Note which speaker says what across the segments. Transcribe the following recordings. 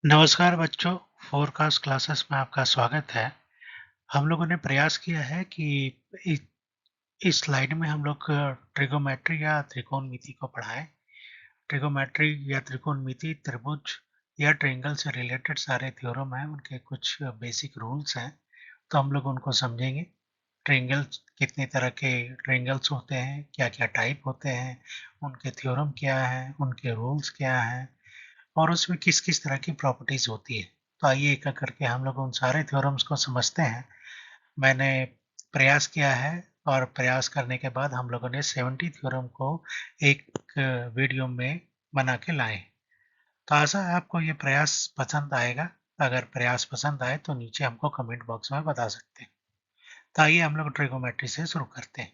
Speaker 1: नमस्कार बच्चों, forecast classes में आपका स्वागत है। हम लोगों ने प्रयास किया है कि इ- इस स्लाइड में हम लोग ट्रिगोमेट्री या त्रिकोणमिति को पढ़ाएं। ट्रिगोमेट्री या त्रिकोणमिति त्रिभुज या ट्रायंगल से रिलेटेड सारे थ्योरम हैं, उनके कुछ बेसिक रूल्स हैं, तो हम लोग उनको समझेंगे। ट्रायंगल कितने तरह के ट्रायंगल्स होते हैं, क्या क्या टाइप होते हैं, उनके थ्योरम क्या है, उनके रूल्स क्या हैं और उसमें किस किस तरह की प्रॉपर्टीज होती है। तो आइए एक एक करके हम लोग उन सारे थ्योरम्स को समझते हैं। मैंने प्रयास किया है और प्रयास करने के बाद हम लोगों ने 70 थ्योरम को एक वीडियो में बना के लाए। तो आशा है आपको ये प्रयास पसंद आएगा। अगर प्रयास पसंद आए तो नीचे हमको कमेंट बॉक्स में बता सकते हैं। तो आइए हम लोग ट्रिगोमेट्री से शुरू करते हैं।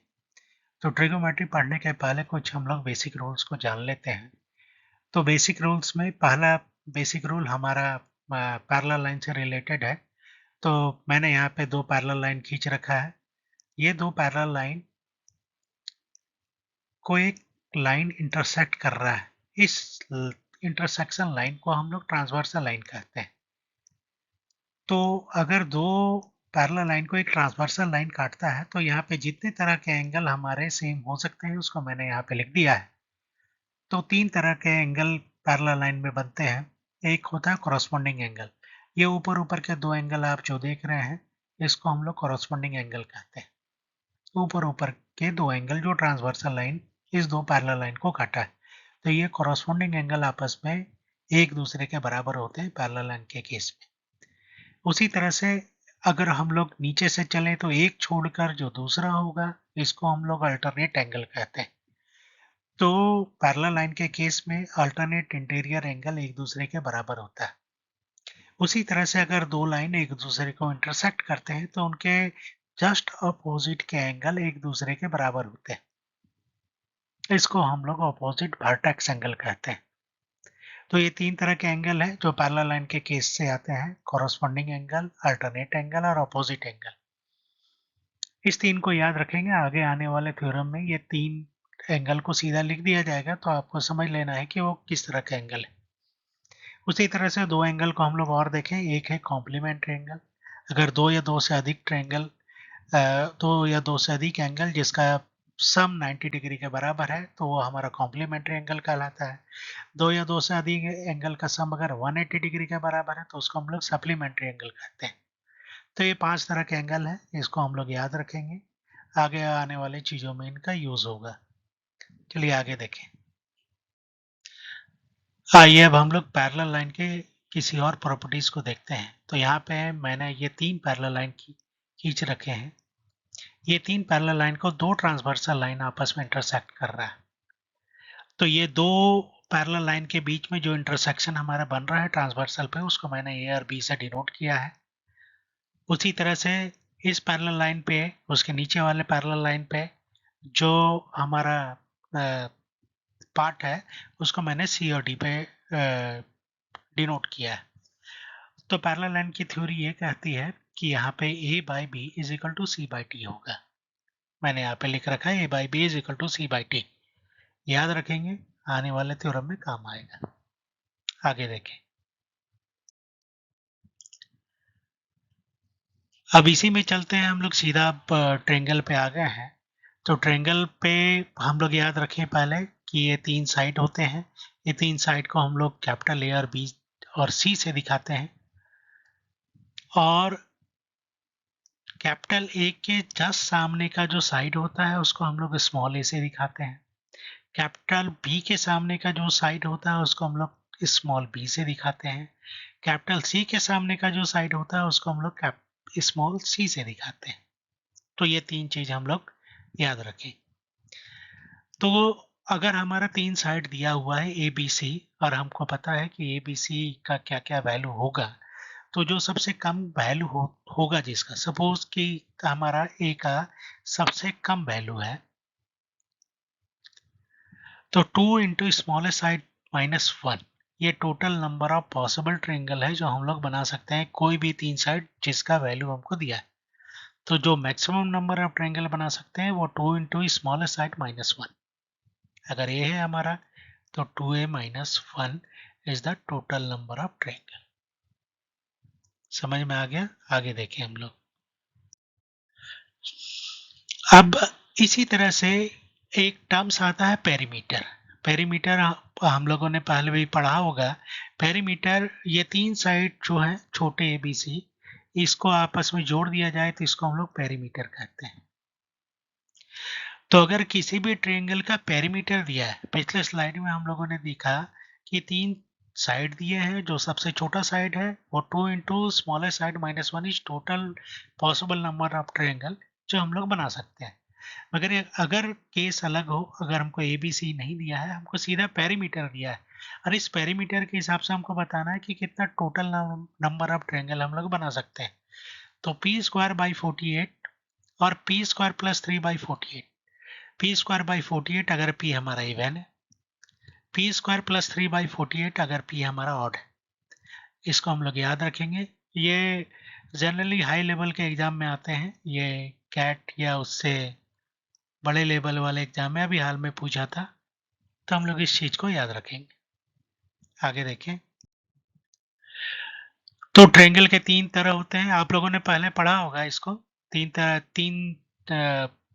Speaker 1: तो ट्रिगोमेट्री पढ़ने के पहले कुछ हम लोग बेसिक रूल्स को जान लेते हैं। तो बेसिक रूल्स में पहला बेसिक रूल हमारा पैरेलल लाइन से रिलेटेड है। तो मैंने यहाँ पे दो पैरेलल लाइन खींच रखा है। ये दो पैरेलल लाइन को एक लाइन इंटरसेक्ट कर रहा है। इस इंटरसेक्शन लाइन को हम लोग ट्रांसवर्सल लाइन कहते हैं। तो अगर दो पैरेलल लाइन को एक ट्रांसवर्सल लाइन काटता है तो यहाँ पे जितने तरह के एंगल हमारे सेम हो सकते हैं उसको मैंने यहाँ पे लिख दिया है। तो तीन तरह के एंगल पैरेलल लाइन में बनते हैं। एक होता है कॉरस्पॉन्डिंग एंगल। ये ऊपर ऊपर के दो एंगल आप जो देख रहे हैं इसको हम लोग कॉरस्पॉन्डिंग एंगल कहते हैं। ऊपर ऊपर के दो एंगल जो ट्रांसवर्सल लाइन इस दो पैरेलल लाइन को काटा है, तो ये कॉरस्पॉन्डिंग एंगल आपस में एक दूसरे के बराबर होते हैं पैरेलल लाइन के केस में। उसी तरह से अगर हम लोग नीचे से चलें तो एक छोड़कर जो दूसरा होगा इसको हम लोग अल्टरनेट एंगल कहते हैं। तो पैरेलल लाइन के केस में अल्टरनेट इंटीरियर एंगल एक दूसरे के बराबर होता है। उसी तरह से अगर दो लाइन एक दूसरे को इंटरसेक्ट करते हैं तो उनके जस्ट अपोजिट के एंगल एक दूसरे के बराबर होते हैं। इसको हम लोग अपोजिट वर्टेक्स एंगल कहते हैं। तो ये तीन तरह के एंगल हैं जो पैरेलल लाइन के केस से आते हैं: कॉरस्पॉन्डिंग एंगल, अल्टरनेट एंगल और अपोजिट एंगल। इस तीन को याद रखेंगे, आगे आने वाले थ्योरम में ये तीन एंगल को सीधा लिख दिया जाएगा तो आपको समझ लेना है कि वो किस तरह का एंगल है। उसी तरह से दो एंगल को हम लोग और देखें। एक है कॉम्प्लीमेंट्री एंगल। अगर दो या दो से अधिक ट्रायंगल दो या दो से अधिक एंगल जिसका सम 90 डिग्री के बराबर है तो वो हमारा कॉम्प्लीमेंट्री एंगल कहलाता है। दो या दो से अधिक एंगल का सम अगर 180 डिग्री के बराबर है तो उसको हम लोग सप्लीमेंट्री एंगल कहते हैं। तो ये पांच तरह के एंगल हैं, इसको हम लोग याद रखेंगे। आगे आने वाले चीजों में इनका यूज होगा। चलिए आगे देखें। आइए अब हम लोग पैरेलल लाइन के किसी और प्रॉपर्टीज को देखते हैं। तो यहाँ पे मैंने ये तीन पैरेलल लाइन खींच रखे हैं। ये तीन पैरेलल लाइन को दो ट्रांसवर्सल लाइन आपस में इंटरसेक्ट कर रहा है। तो ये दो पैरेलल लाइन के बीच में जो इंटरसेक्शन हमारा बन रहा है ट्रांसवर्सल पे उसको मैंने ए और बी से डिनोट किया है। उसी तरह से इस पैरेलल लाइन पे उसके नीचे वाले पैरेलल लाइन पे जो हमारा पार्ट है उसको मैंने सी और डी पे डिनोट किया है। तो पैरेलल लाइन की थ्योरी ये कहती है कि यहाँ पे a by B is equal to C by T होगा। मैंने यहाँ पे लिख रखा है a by B is equal to C by T. याद रखेंगे, आने वाले थ्योरम में काम आएगा। आगे देखें। अब इसी में चलते हैं हम लोग सीधा ट्रेंगल पे आ गए हैं। तो ट्रेंगल पे हम लोग याद रखें पहले कि ये तीन साइड होते हैं। ये तीन साइड को हम लोग कैपिटल ए और बी और सी से दिखाते हैं और कैपिटल ए के जस्ट सामने का जो साइड होता है उसको हम लोग स्मॉल ए से दिखाते हैं। कैपिटल बी के सामने का जो साइड होता है उसको हम लोग स्मॉल बी से दिखाते हैं। कैपिटल सी के सामने का जो साइड होता है उसको हम लोग स्मॉल सी से दिखाते हैं। तो ये तीन चीज हम लोग याद रखें। तो अगर हमारा तीन साइड दिया हुआ है ए बी सी और हमको पता है कि ए बी सी का क्या क्या वैल्यू होगा, तो जो सबसे कम वैल्यू होगा जिसका, सपोज कि हमारा ए का सबसे कम वैल्यू है तो 2 इंटू स्मॉलेस्ट साइड -1, ये total number of possible triangle है जो हम लोग बना सकते हैं कोई भी तीन साइड जिसका वैल्यू हमको दिया है। तो जो मैक्सिमम नंबर ऑफ ट्रायंगल बना सकते हैं वो 2 इंटू स्मॉलेस्ट साइड -1। अगर ये है हमारा तो 2a - 1 is the total number of triangle. समझ में आ गया? आगे देखें हम लोग। अब इसी तरह से एक टर्म्स आता है पेरीमीटर। पेरीमीटर हम लोगों ने पहले भी पढ़ा होगा। पेरीमीटर ये तीन साइड जो है छोटे ए बी सी, इसको आपस में जोड़ दिया जाए तो इसको हम लोग पेरीमीटर कहते हैं। तो अगर किसी भी ट्रायंगल का पेरीमीटर दिया है, पिछले स्लाइड में हम लोगों ने देखा कि तीन साइड दिए हैं, जो सबसे छोटा साइड है वो 2 into smaller side -1 is total possible number of triangle जो हम लोग बना सकते हैं। मगर अगर केस अलग हो, अगर हमको ए बी सी नहीं दिया है, हमको सीधा पेरीमीटर दिया है, और इस पेरीमीटर के हिसाब से हमको बताना है कि कितना टोटल नंबर ऑफ ट्रायंगल हम लोग बना सकते हैं। तो पी स्क्वायर बाई 48 और P square plus 3 by 48। P square by 48 अगर पी हमारा इवन है, पी स्क्वायर प्लस 3 बाई 48 अगर पी हमारा ऑड है। इसको हम लोग याद रखेंगे। ये जनरली हाई लेवल के एग्जाम में आते हैं, ये कैट या उससे बड़े लेवल वाले एग्जाम में अभी हाल में पूछा था, तो हम लोग इस चीज को याद रखेंगे। आगे देखें। तो ट्रायंगल के तीन तरह होते हैं, आप लोगों ने पहले पढ़ा होगा इसको। तीन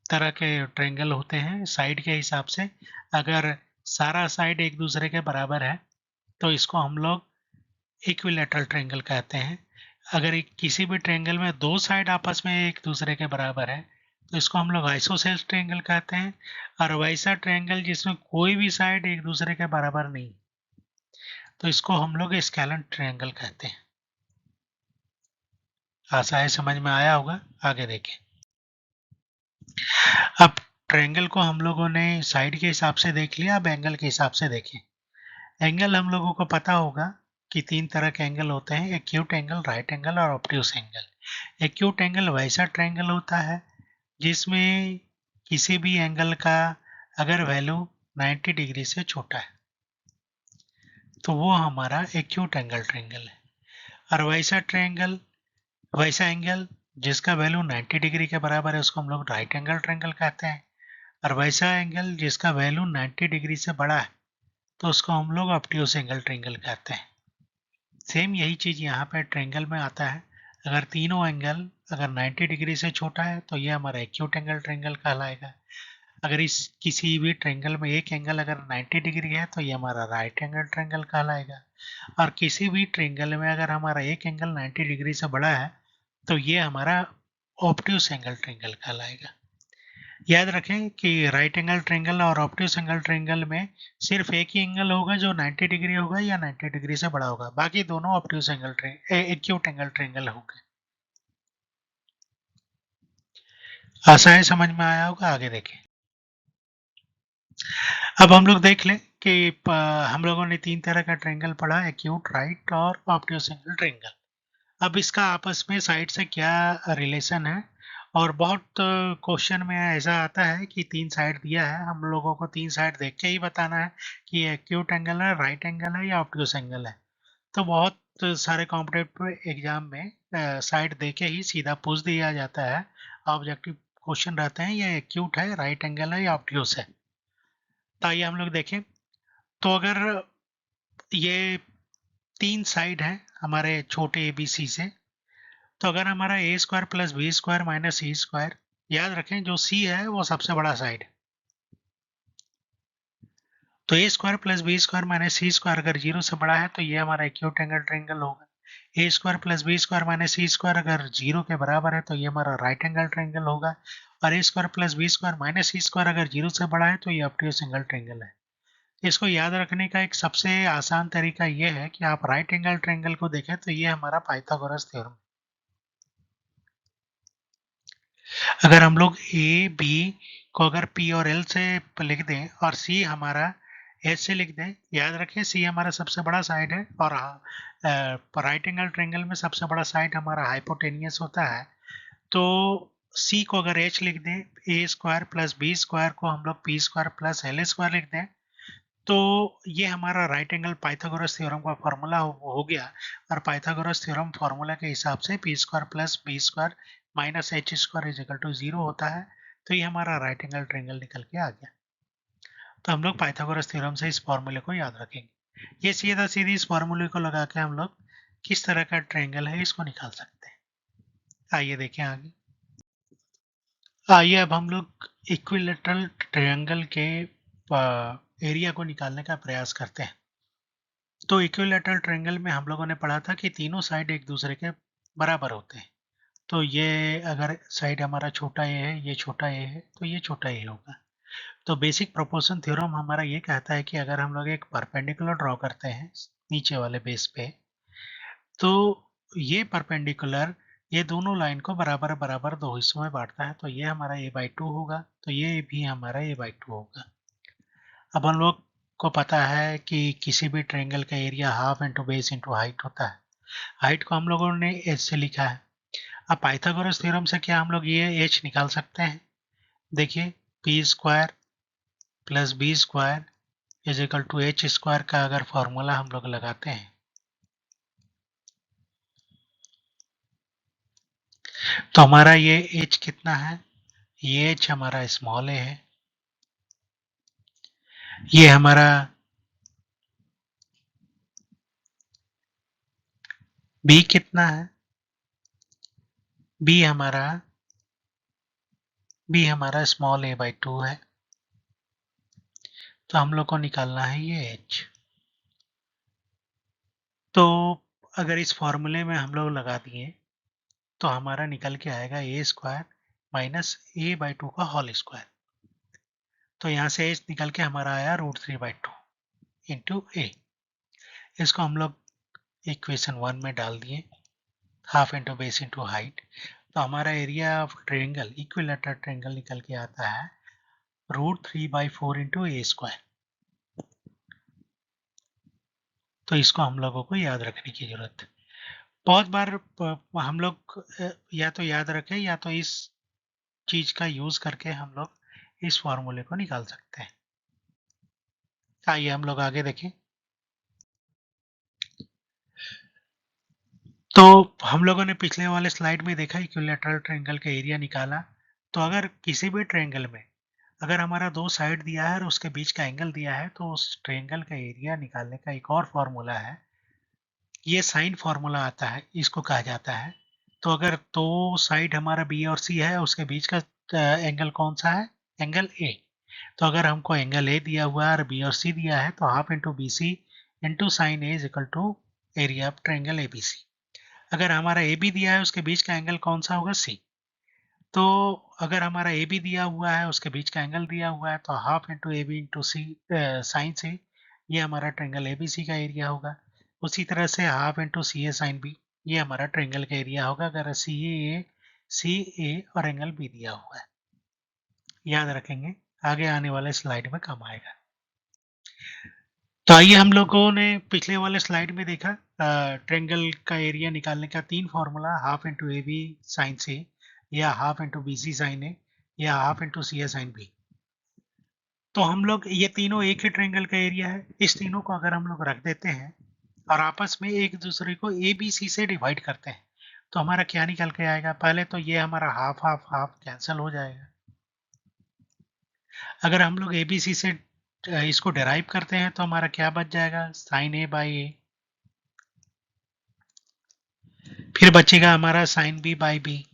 Speaker 1: तरह के ट्रायंगल होते हैं साइड के हिसाब से। अगर सारा साइड एक दूसरे के बराबर है तो इसको हम लोग इक्विलैटरल ट्रायंगल कहते हैं। अगर किसी भी ट्रायंगल में दो साइड आपस में एक दूसरे के बराबर है तो इसको हम लोग आइसोसेल्स ट्रायंगल कहते हैं। और वैसा ट्रायंगल जिसमें कोई भी साइड एक दूसरे के बराबर नहीं, तो इसको हम लोग स्केलन ट्रायंगल कहते हैं। आशा है समझ में आया होगा। आगे देखें। अब ट्रायंगल को हम लोगों ने साइड के हिसाब से देख लिया, अब एंगल के हिसाब से देखें। एंगल हम लोगों को पता होगा कि तीन तरह के एंगल होते हैं, एक्यूट एंगल, राइट एंगल और ऑब्ट्यूस एंगल। एक्यूट एंगल वैसा ट्रायंगल होता है जिसमें किसी भी एंगल का अगर वैल्यू 90 डिग्री से छोटा है तो वो हमारा एक्यूट एंगल ट्रायंगल है। और वैसा एंगल जिसका वैल्यू 90 डिग्री के बराबर है उसको हम लोग राइट एंगल ट्रायंगल कहते हैं। और वैसा एंगल जिसका वैल्यू 90 डिग्री से बड़ा है तो उसको हम लोग ऑब्ट्यूस एंगल ट्रायंगल कहते हैं। सेम यही चीज़ यहाँ पे ट्रायंगल में आता है। अगर तीनों एंगल अगर 90 डिग्री से छोटा है तो ये हमारा एक्यूट एंगल ट्रायंगल कहलाएगा। अगर इस किसी भी ट्रायंगल में एक एंगल अगर 90 डिग्री है तो ये हमारा राइट एंगल ट्रायंगल कहलाएगा। और किसी भी ट्रायंगल में अगर हमारा एक एंगल 90 डिग्री से बड़ा है तो ये हमारा ऑब्ट्यूस एंगल ट्रायंगल कहलाएगा। याद रखें कि राइट एंगल ट्रायंगल और ऑब्ट्यूस एंगल ट्रायंगल में सिर्फ एक ही एंगल होगा जो 90 डिग्री होगा या 90 डिग्री से बड़ा होगा, बाकी दोनों obtuse angle acute angle triangle होंगे। आशा है समझ में आया होगा। आगे देखें। अब हम लोग देख लें कि हम लोगों ने तीन तरह का ट्रायंगल पढ़ा, एक्यूट, राइट और ऑब्ट्यूस एंगल ट्रायंगल। अब इसका आपस में साइड से क्या रिलेशन है, और बहुत क्वेश्चन में ऐसा आता है कि तीन साइड दिया है, हम लोगों को तीन साइड देख के ही बताना है कि एक्यूट एंगल है, राइट एंगल है या ऑब्ट्यूस एंगल है। तो बहुत सारे कॉम्पिटिटिव एग्जाम में साइड दे के ही सीधा पूछ दिया जाता है। ऑब्जेक्टिव क्वेश्चन रहते हैं ये एक्यूट है, राइट एंगल है या ऑब्ट्यूस है। तो आइए हम लोग देखें। तो अगर ये तीन साइड है हमारे छोटे ए बी सी से, तो अगर हमारा A square plus B square minus C square, याद रखें जो सी है वो सबसे बड़ा साइड है, तो A square plus B square minus C square अगर जीरो से बड़ा है तो ये हमारा एक्यूट एंगल ट्रायंगल होगा। A square plus B square minus C square अगर जीरो के बराबर है तो ये हमारा राइट एंगल ट्रायंगल होगा। और A square plus B square minus C square अगर जीरो से बड़ा है तो ये ऑब्ट्यूस एंगल ट्रायंगल है। इसको याद रखने का एक सबसे आसान तरीका ये है कि आप राइट एंगल ट्रायंगल को देखें तो ये हमारा पाइथागोरस थ्योरम। अगर हम लोग ए बी को अगर पी और एल से लिख दें और सी हमारा एच से लिख दें, याद रखें सी हमारा सबसे बड़ा साइड है और राइट एंगल ट्रायंगल में सबसे बड़ा साइड हमारा हाइपोटेनियस होता है। तो सी को अगर एच लिख दें, A square plus B square को हम लोग P square plus L square लिख दें, तो ये हमारा राइट एंगल पाइथागोरस थ्योरम का फॉर्मूला हो गया। और पाइथागोरस थ्योरम फॉर्मूला के हिसाब से P square plus B square minus H square is equal to zero होता है। तो ये हमारा राइट एंगल ट्रायंगल निकल के आ गया। तो हम लोग पाइथागोरस थ्योरम से इस फॉर्मूले को याद रखेंगे। ये सीधा सीधी इस फॉर्मूले को लगा के हम लोग किस तरह का ट्रायंगल है इसको निकाल सकते हैं। आइए देखें आगे। आइए अब हम लोग इक्विलेटरल ट्रायंगल के एरिया को निकालने का प्रयास करते हैं। तो इक्विलेटरल ट्रायंगल में हम लोगों ने पढ़ा था कि तीनों साइड एक दूसरे के बराबर होते हैं। तो ये अगर साइड हमारा छोटा ए है, ये छोटा ए है, तो ये छोटा ए होगा। तो बेसिक प्रोपोर्शन थ्योरम हमारा ये कहता है कि अगर हम लोग एक परपेंडिकुलर ड्रॉ करते हैं नीचे वाले बेस पे, तो ये परपेंडिकुलर ये दोनों लाइन को बराबर बराबर दो हिस्सों में बांटता है। तो ये हमारा a/2 होगा, तो ये भी हमारा a/2 होगा। अब हम लोग को पता है कि किसी भी ट्रायंगल का area half into base into height होता है। हाइट को हम लोगों ने h से लिखा है। अब पाइथागोरस थ्योरम से क्या हम लोग ये h निकाल सकते हैं? देखिए, p square plus B square is equal to H square का अगर फॉर्मूला हम लोग लगाते हैं तो हमारा ये h कितना है? ये h हमारा स्मॉल ए है, ये हमारा b कितना है? b हमारा स्मॉल a/2 है। तो हम लोग को निकालना है ये h। तो अगर इस फॉर्मूले में हम लोग लगा दिए तो हमारा निकल के आएगा ए स्क्वायर माइनस a/2 का होल स्क्वायर। तो यहाँ से h निकल के हमारा आया √3/2 इंटू ए। इसको हम लोग इक्वेशन 1 में डाल दिए, half into base into height. तो हमारा area of triangle equilateral triangle निकल के आता है √3/4 इंटू ए स्क्वायर। तो इसको हम लोगों को याद रखने की जरूरत है। बहुत बार हम लोग या तो याद रखें या तो इस चीज का यूज करके हम लोग इस फॉर्मूले को निकाल सकते हैं। आइए हम लोग आगे देखें। तो हम लोगों ने पिछले वाले स्लाइड में देखा इक्विलेटरल ट्रायंगल का एरिया निकाला। तो अगर किसी भी ट्रायंगल में अगर हमारा दो साइड दिया है और उसके बीच का एंगल दिया है तो उस ट्रायंगल का एरिया निकालने का एक और फॉर्मूला है, ये साइन फॉर्मूला आता है, इसको कहा जाता है। तो अगर दो साइड हमारा बी और सी है, उसके बीच का एंगल कौन सा है? Angle A. तो अगर हमको एंगल ए दिया हुआ है और बी और सी दिया है तो half into B C into sine A is equal to area of triangle A B C. अगर हमारा ए बी दिया है उसके बीच का एंगल कौन सा होगा? सी। तो अगर हमारा ए बी दिया हुआ है उसके बीच का एंगल दिया हुआ है तो half into A B into C sine से ये हमारा ट्रायंगल ए बी सी का एरिया होगा। उसी तरह से half into C A sine B ये हमारा ट्रायंगल का एरिया होगा अगर सी ए और एंगल बी दिया हुआ है। याद रखेंगे, आगे आने वाले स्लाइड में काम आएगा। तो आइए हम लोगों ने पिछले वाले स्लाइड में देखा ट्रायंगल का एरिया निकालने का तीन formula, half into A B sine C या half into B C sine A या half into C A sine B. तो हम लोग ये तीनों एक ही ट्रायंगल का एरिया है। इस तीनों को अगर हम लोग रख देते हैं और आपस में एक दूसरे को ए बी सी से डिवाइड करते हैं तो हमारा क्या निकल के आएगा? पहले तो ये हमारा हाफ हाफ हाफ कैंसिल हो जाएगा। अगर हम लोग ए बी सी से इसको डेराइव करते हैं तो हमारा क्या बच जाएगा? साइन ए बाई ए। फिर बचेगा हमारा साइन बी बाई बी।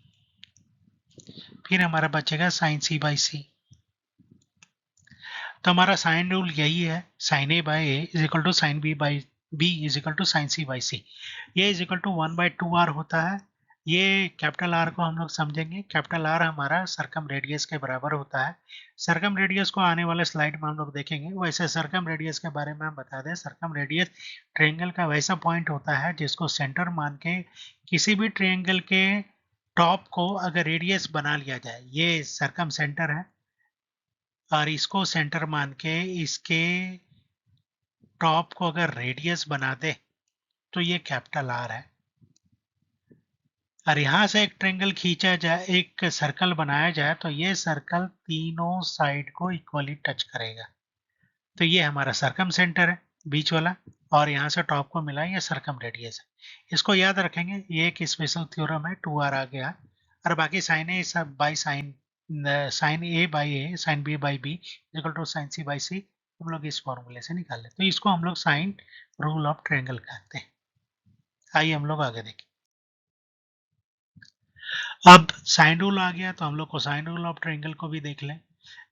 Speaker 1: फिर हमारा बचेगा साइन सी बाई सी। तो हमारा साइन रूल यही है, sine A by A is equal to sine B by B is equal to sine C by C. ये इज इक्वल टू 1/2r होता है। ये कैपिटल आर को हम लोग समझेंगे। कैपिटल आर हमारा सरकम रेडियस के बराबर होता है। सरकम रेडियस को आने वाले स्लाइड में हम लोग देखेंगे। वैसे सरकम रेडियस के बारे में हम बता दें, सरकम रेडियस ट्रायंगल का वैसा पॉइंट होता है जिसको सेंटर मान के किसी भी ट्रायंगल के टॉप को अगर रेडियस बना लिया जाए, ये सरकम सेंटर है, और इसको सेंटर मान के इसके टॉप को अगर रेडियस बना दे तो ये कैपिटल आर है। और यहां से एक ट्रायंगल खींचा जाए, एक सर्कल बनाया जाए तो ये सर्कल तीनों साइड को इक्वली टच करेगा। तो ये हमारा सरकम सेंटर है बीच वाला, और यहाँ से टॉप को मिला ये सरकम रेडियस है। इसको याद रखेंगे, ये एक स्पेशल थ्योरम है, 2r आ गया। और बाकी साइन ए सब by sine A by A sine B by B equal to sine C by C हम लोग इस फॉर्मूले से निकाल लेते हैं। तो इसको हम लोग साइन रूल ऑफ ट्रायंगल कहते हैं। आइए हम लोग आगे देखें। अब साइन रूल आ गया तो हम लोग कोसाइन रूल ऑफ ट्रायंगल को भी देख लें।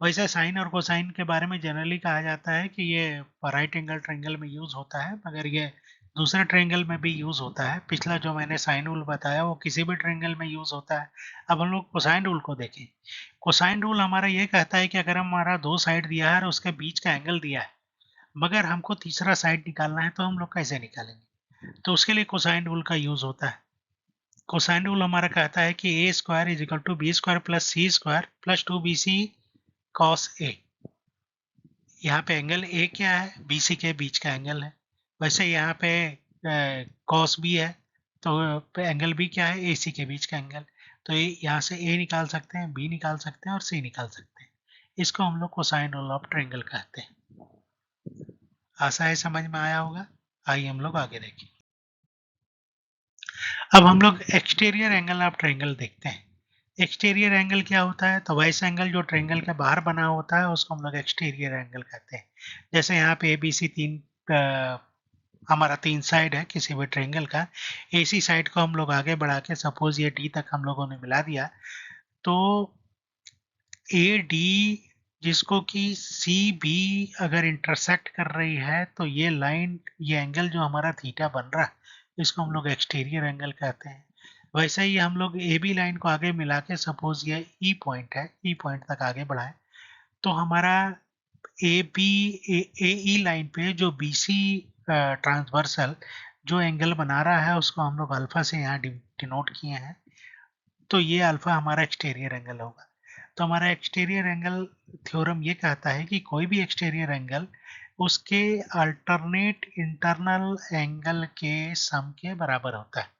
Speaker 1: वैसे साइन और कोसाइन के बारे में जनरली कहा जाता है कि ये राइट एंगल ट्रायंगल में यूज होता है, मगर ये दूसरे ट्रायंगल में भी यूज होता है। पिछला जो मैंने साइन रूल बताया वो किसी भी ट्रायंगल में यूज होता है। अब हम लोग कोसाइन रूल को देखें। कोसाइन रूल हमारा ये कहता है कि अगर हमारा दो साइड दिया है और उसके बीच का एंगल दिया है, मगर हमको तीसरा साइड निकालना है, तो हम लोग कैसे निकालेंगे? तो उसके लिए कोसाइन रूल का यूज होता है। कोसाइन रूल हमारा कहता है कि A square is equal to B square plus C square plus 2bc cos A. यहाँ पे एंगल ए क्या है? बीसी के बीच का एंगल है। वैसे यहाँ पे कॉस बी है, तो एंगल बी क्या है? एसी के बीच का एंगल। तो यहाँ से ए निकाल सकते हैं, बी निकाल सकते हैं और सी निकाल सकते हैं। इसको हम लोग कोसाइन रूल ऑफ ट्रायंगल कहते हैं। आशा है समझ में आया होगा। आइए हम लोग आगे देखें। अब हम लोग एक्सटीरियर एंगल ऑफ ट्रायंगल देखते हैं। एक्सटीरियर एंगल क्या होता है? तो वैसा एंगल जो ट्रायंगल के बाहर बना होता है उसको हम लोग एक्सटीरियर एंगल कहते हैं। जैसे यहाँ पे ABC हमारा तीन साइड है किसी भी ट्रायंगल का। AC साइड को हम लोग आगे बढ़ा के सपोज ये D तक हम लोगों ने मिला दिया, तो AD जिसको कि CB अगर इंटरसेक्ट कर रही है, तो ये लाइन, ये एंगल जो हमारा थीटा बन रहा है, इसको हम लोग एक्सटीरियर एंगल कहते हैं। वैसे ही हम लोग AB लाइन को आगे मिला के सपोज ये E पॉइंट है, E पॉइंट तक आगे बढ़ाएं, तो हमारा AE लाइन पे जो BC ट्रांसवर्सल जो एंगल बना रहा है उसको हम लोग अल्फा से यहाँ डिनोट किए हैं। तो ये अल्फा हमारा एक्सटीरियर एंगल होगा। तो हमारा एक्सटीरियर एंगल थ्योरम ये कहता है कि कोई भी एक्सटीरियर एंगल उसके अल्टरनेट इंटरनल एंगल के सम के बराबर होता है।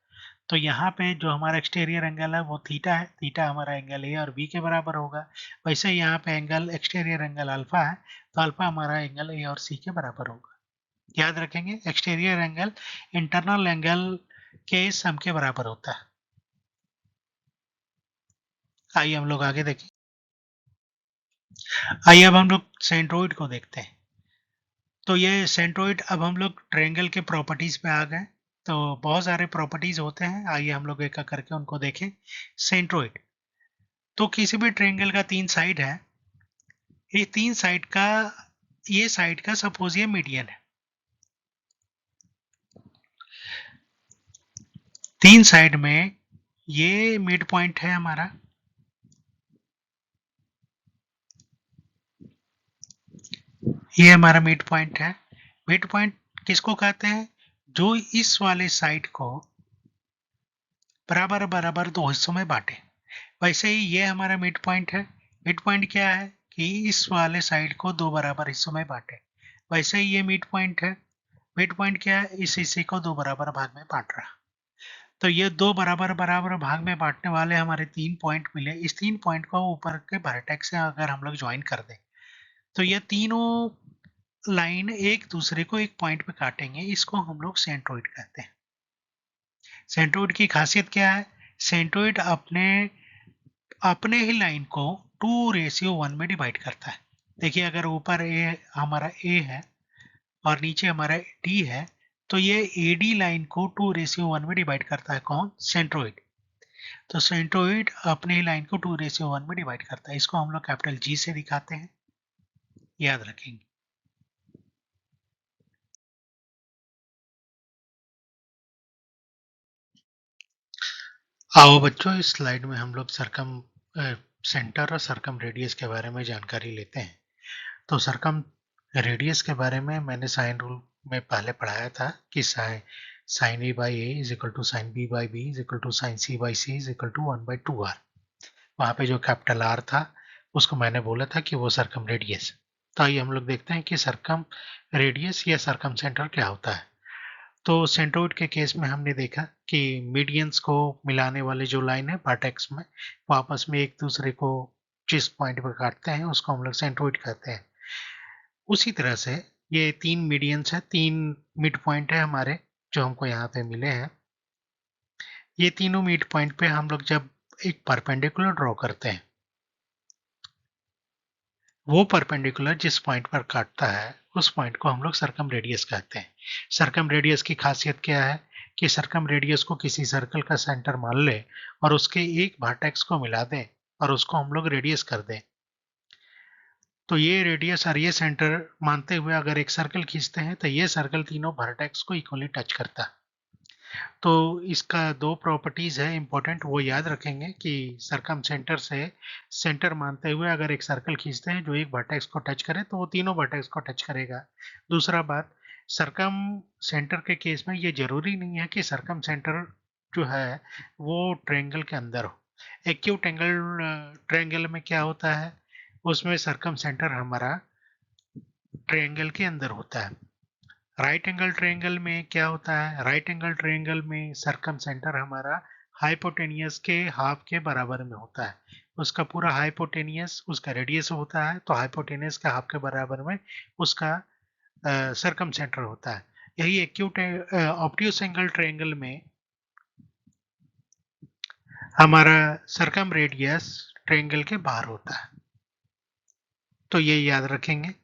Speaker 1: तो यहाँ पे जो हमारा एक्सटीरियर एंगल है वो थीटा है, थीटा हमारा एंगल ए और बी के बराबर होगा। वैसे ही यहाँ पे एंगल एक्सटीरियर एंगल अल्फा है, तो अल्फा हमारा एंगल ए और सी के बराबर होगा। याद रखेंगे, एक्सटीरियर एंगल इंटरनल एंगल के सम के बराबर होता है। आइए हम लोग आगे देखें। आइए अब हम लोग सेंट्रोइड को देखते हैं। तो ये सेंट्रोइड, अब हम लोग ट्रायंगल के प्रॉपर्टीज पे आ गए। तो बहुत सारे प्रॉपर्टीज होते हैं, आइए हम लोग एक एक करके उनको देखें। सेंट्रोइड, तो किसी भी ट्रायंगल का तीन साइड है। ये तीन साइड का, ये साइड का सपोज ये मीडियन है। तीन साइड में ये मिड पॉइंट है हमारा, ये हमारा मिड पॉइंट है। मिड पॉइंट किसको कहते हैं? जो इस वाले साइड को बराबर बराबर दो हिस्सों में बांटे। वैसे ही ये हमारा मिड पॉइंट है। मिड पॉइंट क्या है? कि इस वाले साइड को दो बराबर हिस्सों में बांटे। वैसे ही ये मिड पॉइंट है। मिड पॉइंट क्या है? इस हिस्से को दो बराबर भाग में बांट रहा। तो ये दो बराबर बराबर भाग में बांटने वाले हमारे तीन पॉइंट मिले। इस तीन पॉइंट को ऊपर के वर्टेक्स से अगर हम लोग ज्वाइन कर दें, तो ये तीनों लाइन एक दूसरे को एक पॉइंट पे काटेंगे। इसको हम लोग सेंट्रोइड कहते हैं। सेंट्रोइड की खासियत क्या है? सेंट्रोइड अपने अपने ही लाइन को 2:1 में डिवाइड करता है। देखिए, अगर ऊपर ए हमारा ए है और नीचे हमारा डी है, तो ये एडी लाइन को 2:1 में डिवाइड करता है। कौन? सेंट्रोइड। तो सेंट्रोइड अपने ही लाइन को 2:1 में डिवाइड करता है। इसको हम लोग कैपिटल जी से दिखाते हैं, याद रखेंगे। आओ बच्चों, इस स्लाइड में हम लोग सरकम सेंटर और सरकम रेडियस के बारे में जानकारी लेते हैं। तो सरकम रेडियस के बारे में मैंने साइन रूल में पहले पढ़ाया था कि sine A by A is equal to sine B by B is equal to sine C by C is equal to 1/2r। वहाँ पे जो कैपिटल आर था उसको मैंने बोला था कि वो सरकम रेडियस। तो आइए हम लोग देखते हैं कि सरकम रेडियस या सरकम सेंटर क्या होता है। तो सेंट्रोइड के केस में हमने देखा कि मीडियंस को मिलाने वाले जो लाइन है वर्टेक्स में, वो आपस में एक दूसरे को जिस पॉइंट पर काटते हैं उसको हम लोग सेंट्रोइड कहते हैं। उसी तरह से ये तीन मीडियंस है, तीन मिड पॉइंट है हमारे जो हमको यहाँ पे मिले हैं। ये तीनों मिड पॉइंट पे हम लोग जब एक परपेंडिकुलर ड्रॉ करते हैं, वो परपेंडिकुलर जिस पॉइंट पर काटता है उस पॉइंट को हम लोग सरकम रेडियस कहते हैं। सरकम रेडियस की खासियत क्या है? कि सर्कम रेडियस को किसी सर्कल का सेंटर मान ले और उसके एक वर्टेक्स को मिला दें और उसको हम लोग रेडियस कर दें। तो ये रेडियस और ये सेंटर मानते हुए अगर एक सर्कल खींचते हैं तो ये सर्कल तीनों वर्टेक्स को इक्वली टच करता है। तो इसका दो प्रॉपर्टीज है इंपॉर्टेंट, वो याद रखेंगे कि सरकम सेंटर से सेंटर मानते हुए अगर एक सर्कल खींचते हैं जो एक वर्टेक्स को टच करे तो वो तीनों वर्टेक्स को टच करेगा। दूसरा बात, सरकम सेंटर के केस में ये जरूरी नहीं है कि सरकम सेंटर जो है वो ट्रायंगल के अंदर हो। एक्यूट एंगल ट्रायंगल में क्या होता है, उसमें सरकम सेंटर हमारा ट्रायंगल के अंदर होता है। राइट एंगल ट्रायंगल में क्या होता है, राइट एंगल ट्रायंगल में सरकम सेंटर हमारा हाइपोटेनियस के हाफ के बराबर में होता है। उसका पूरा हाइपोटेनियस उसका रेडियस होता है, तो हाइपोटेनियस के हाफ के बराबर में उसका सरकम सेंटर होता है। यही एक्यूट ऑब्ट्यूस एंगल ट्रायंगल में हमारा सरकम रेडियस ट्रायंगल के बाहर होता है। तो ये याद रखेंगे,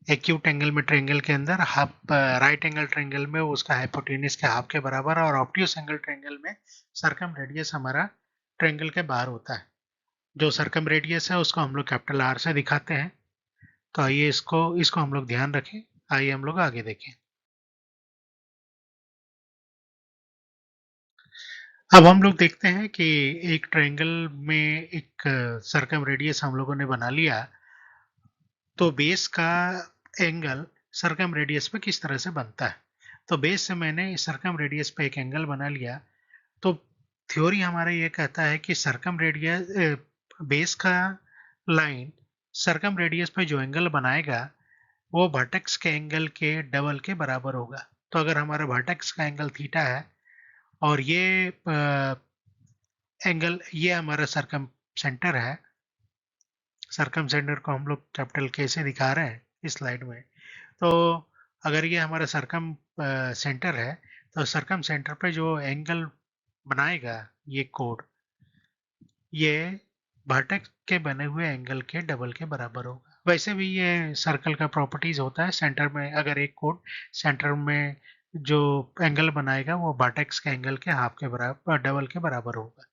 Speaker 1: एक्यूट एंगल में ट्रायंगल के अंदर हाफ, राइट एंगल ट्रायंगल में उसका हाइपोटेन्यूज के हाफ के बराबर और ऑब्ट्यूस एंगल ट्रायंगल में सरकम रेडियस हमारा ट्रायंगल के बाहर होता है। जो सरकम रेडियस है उसको हम लोग कैपिटल आर से दिखाते हैं। तो आइए इसको इसको हम लोग ध्यान रखें। आइए हम लोग आगे देखें। अब हम लोग देखते हैं कि एक ट्रायंगल में एक सरकम रेडियस हम लोगों ने बना लिया, तो बेस का एंगल सरकम रेडियस पे किस तरह से बनता है। तो बेस से मैंने सरकम रेडियस पे एक एंगल बना लिया। तो थ्योरी हमारा ये कहता है कि सरकम रेडियस बेस का लाइन सरकम रेडियस पे जो एंगल बनाएगा वो वर्टेक्स के एंगल के डबल के बराबर होगा। तो अगर हमारा वर्टेक्स का एंगल थीटा है और ये एंगल ये हमारा सरकम सेंटर है, सरकम सेंटर को हम लोग कैपिटल के से दिखा रहे हैं इस स्लाइड में। तो अगर ये हमारा सरकम सेंटर है तो सरकम सेंटर पे जो एंगल बनाएगा ये कोड, ये वर्टेक्स के बने हुए एंगल के डबल के बराबर होगा। वैसे भी ये सर्कल का प्रॉपर्टीज होता है, सेंटर में अगर एक कोड सेंटर में जो एंगल बनाएगा वो वर्टेक्स के एंगल के हाफ के बराबर डबल के बराबर होगा।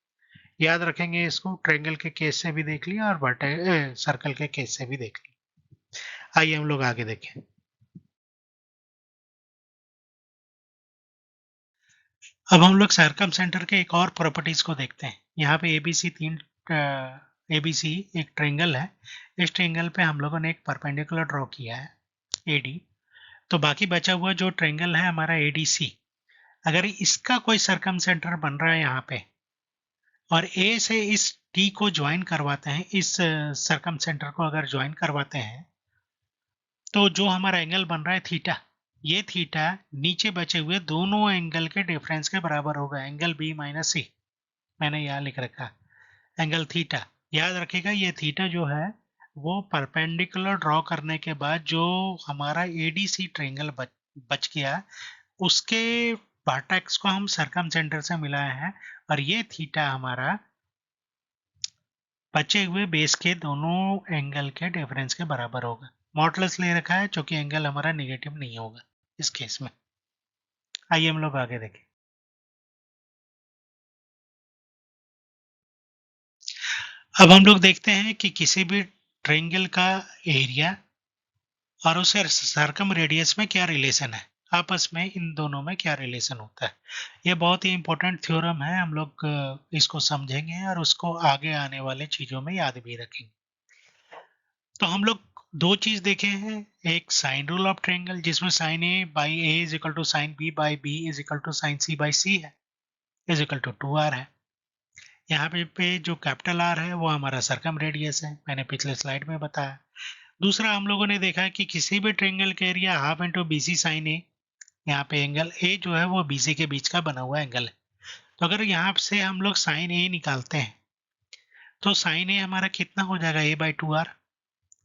Speaker 1: याद रखेंगे इसको, ट्रायंगल के केस से भी देख लिया और सर्कल के केस से भी देख लिया। आइए हम लोग आगे देखें। अब हम लोग सरकम सेंटर के एक और प्रॉपर्टीज को देखते हैं। यहाँ पे एबीसी एबीसी एक ट्रायंगल है। इस ट्रायंगल पे हम लोगों ने एक परपेंडिकुलर ड्रॉ किया है एडी। तो बाकी बचा हुआ जो ट्रायंगल है हमारा एडीसी, अगर इसका कोई सरकम सेंटर बन रहा है यहाँ पे और ए से इस टी को ज्वाइन करवाते हैं, इस सरकम सेंटर को अगर ज्वाइन करवाते हैं तो जो हमारा एंगल बन रहा है थीटा, ये थीटा नीचे बचे हुए दोनों एंगल के डिफरेंस के बराबर होगा, एंगल बी माइनस सी। मैंने यहाँ लिख रखा एंगल थीटा। याद रखिएगा ये थीटा जो है वो परपेंडिकुलर ड्रॉ करने के बाद जो हमारा एडीसी ट्रायंगल बच गया उसके वर्टेक्स को हम सरकम सेंटर से मिलाए हैं और ये थीटा हमारा बचे हुए बेस के दोनों एंगल के डिफरेंस के बराबर होगा। मॉडुलस ले रखा है क्योंकि एंगल हमारा नेगेटिव नहीं होगा इस केस में। आइए हम लोग आगे देखें। अब हम लोग देखते हैं कि किसी भी ट्रायंगल का एरिया और उसके सरकम रेडियस में क्या रिलेशन है, आपस में इन दोनों में क्या रिलेशन होता है। ये बहुत ही इंपॉर्टेंट थ्योरम है, हम लोग इसको समझेंगे और उसको आगे आने वाले चीजों में याद भी रखेंगे। तो हम लोग दो चीज देखे हैं, एक साइन रूल ऑफ ट्रायंगल जिसमें sine A by A is equal to sine B by B is equal to sine C by C है, इज इक्वल टू 2r है। यहाँ पे जो कैपिटल आर है वो हमारा सरकम रेडियस है, मैंने पिछले स्लाइड में बताया। दूसरा हम लोगों ने देखा कि किसी भी ट्रायंगल के area half into BC sine A, यहाँ पे एंगल ए जो है वो बीसी के बीच का बना हुआ एंगल है। तो अगर यहाँ से हम लोग साइन ए निकालते हैं तो साइन ए हमारा कितना हो जाएगा, ए बाई 2r।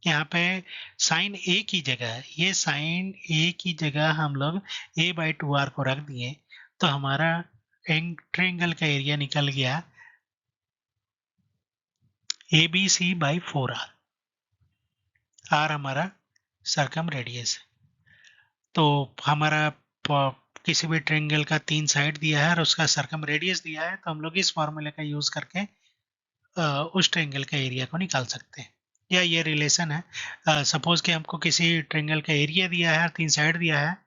Speaker 1: यहाँ पे साइन ए की जगह, ये साइन ए की जगह हम लोग ए बाई 2r को रख दिए तो हमारा ट्रायंगल का एरिया निकल गया A B C by 4r। R हमारा सरकम रेडियस है। तो हमारा किसी भी ट्रायंगल का 3 साइड दिया है और उसका सर्कम रेडियस दिया है, तो हम लोग इस फॉर्मूले का यूज करके उस ट्रायंगल का एरिया को निकाल सकते हैं। या ये रिलेशन है, सपोज कि हमको किसी ट्रायंगल का एरिया दिया है और 3 साइड दिया है,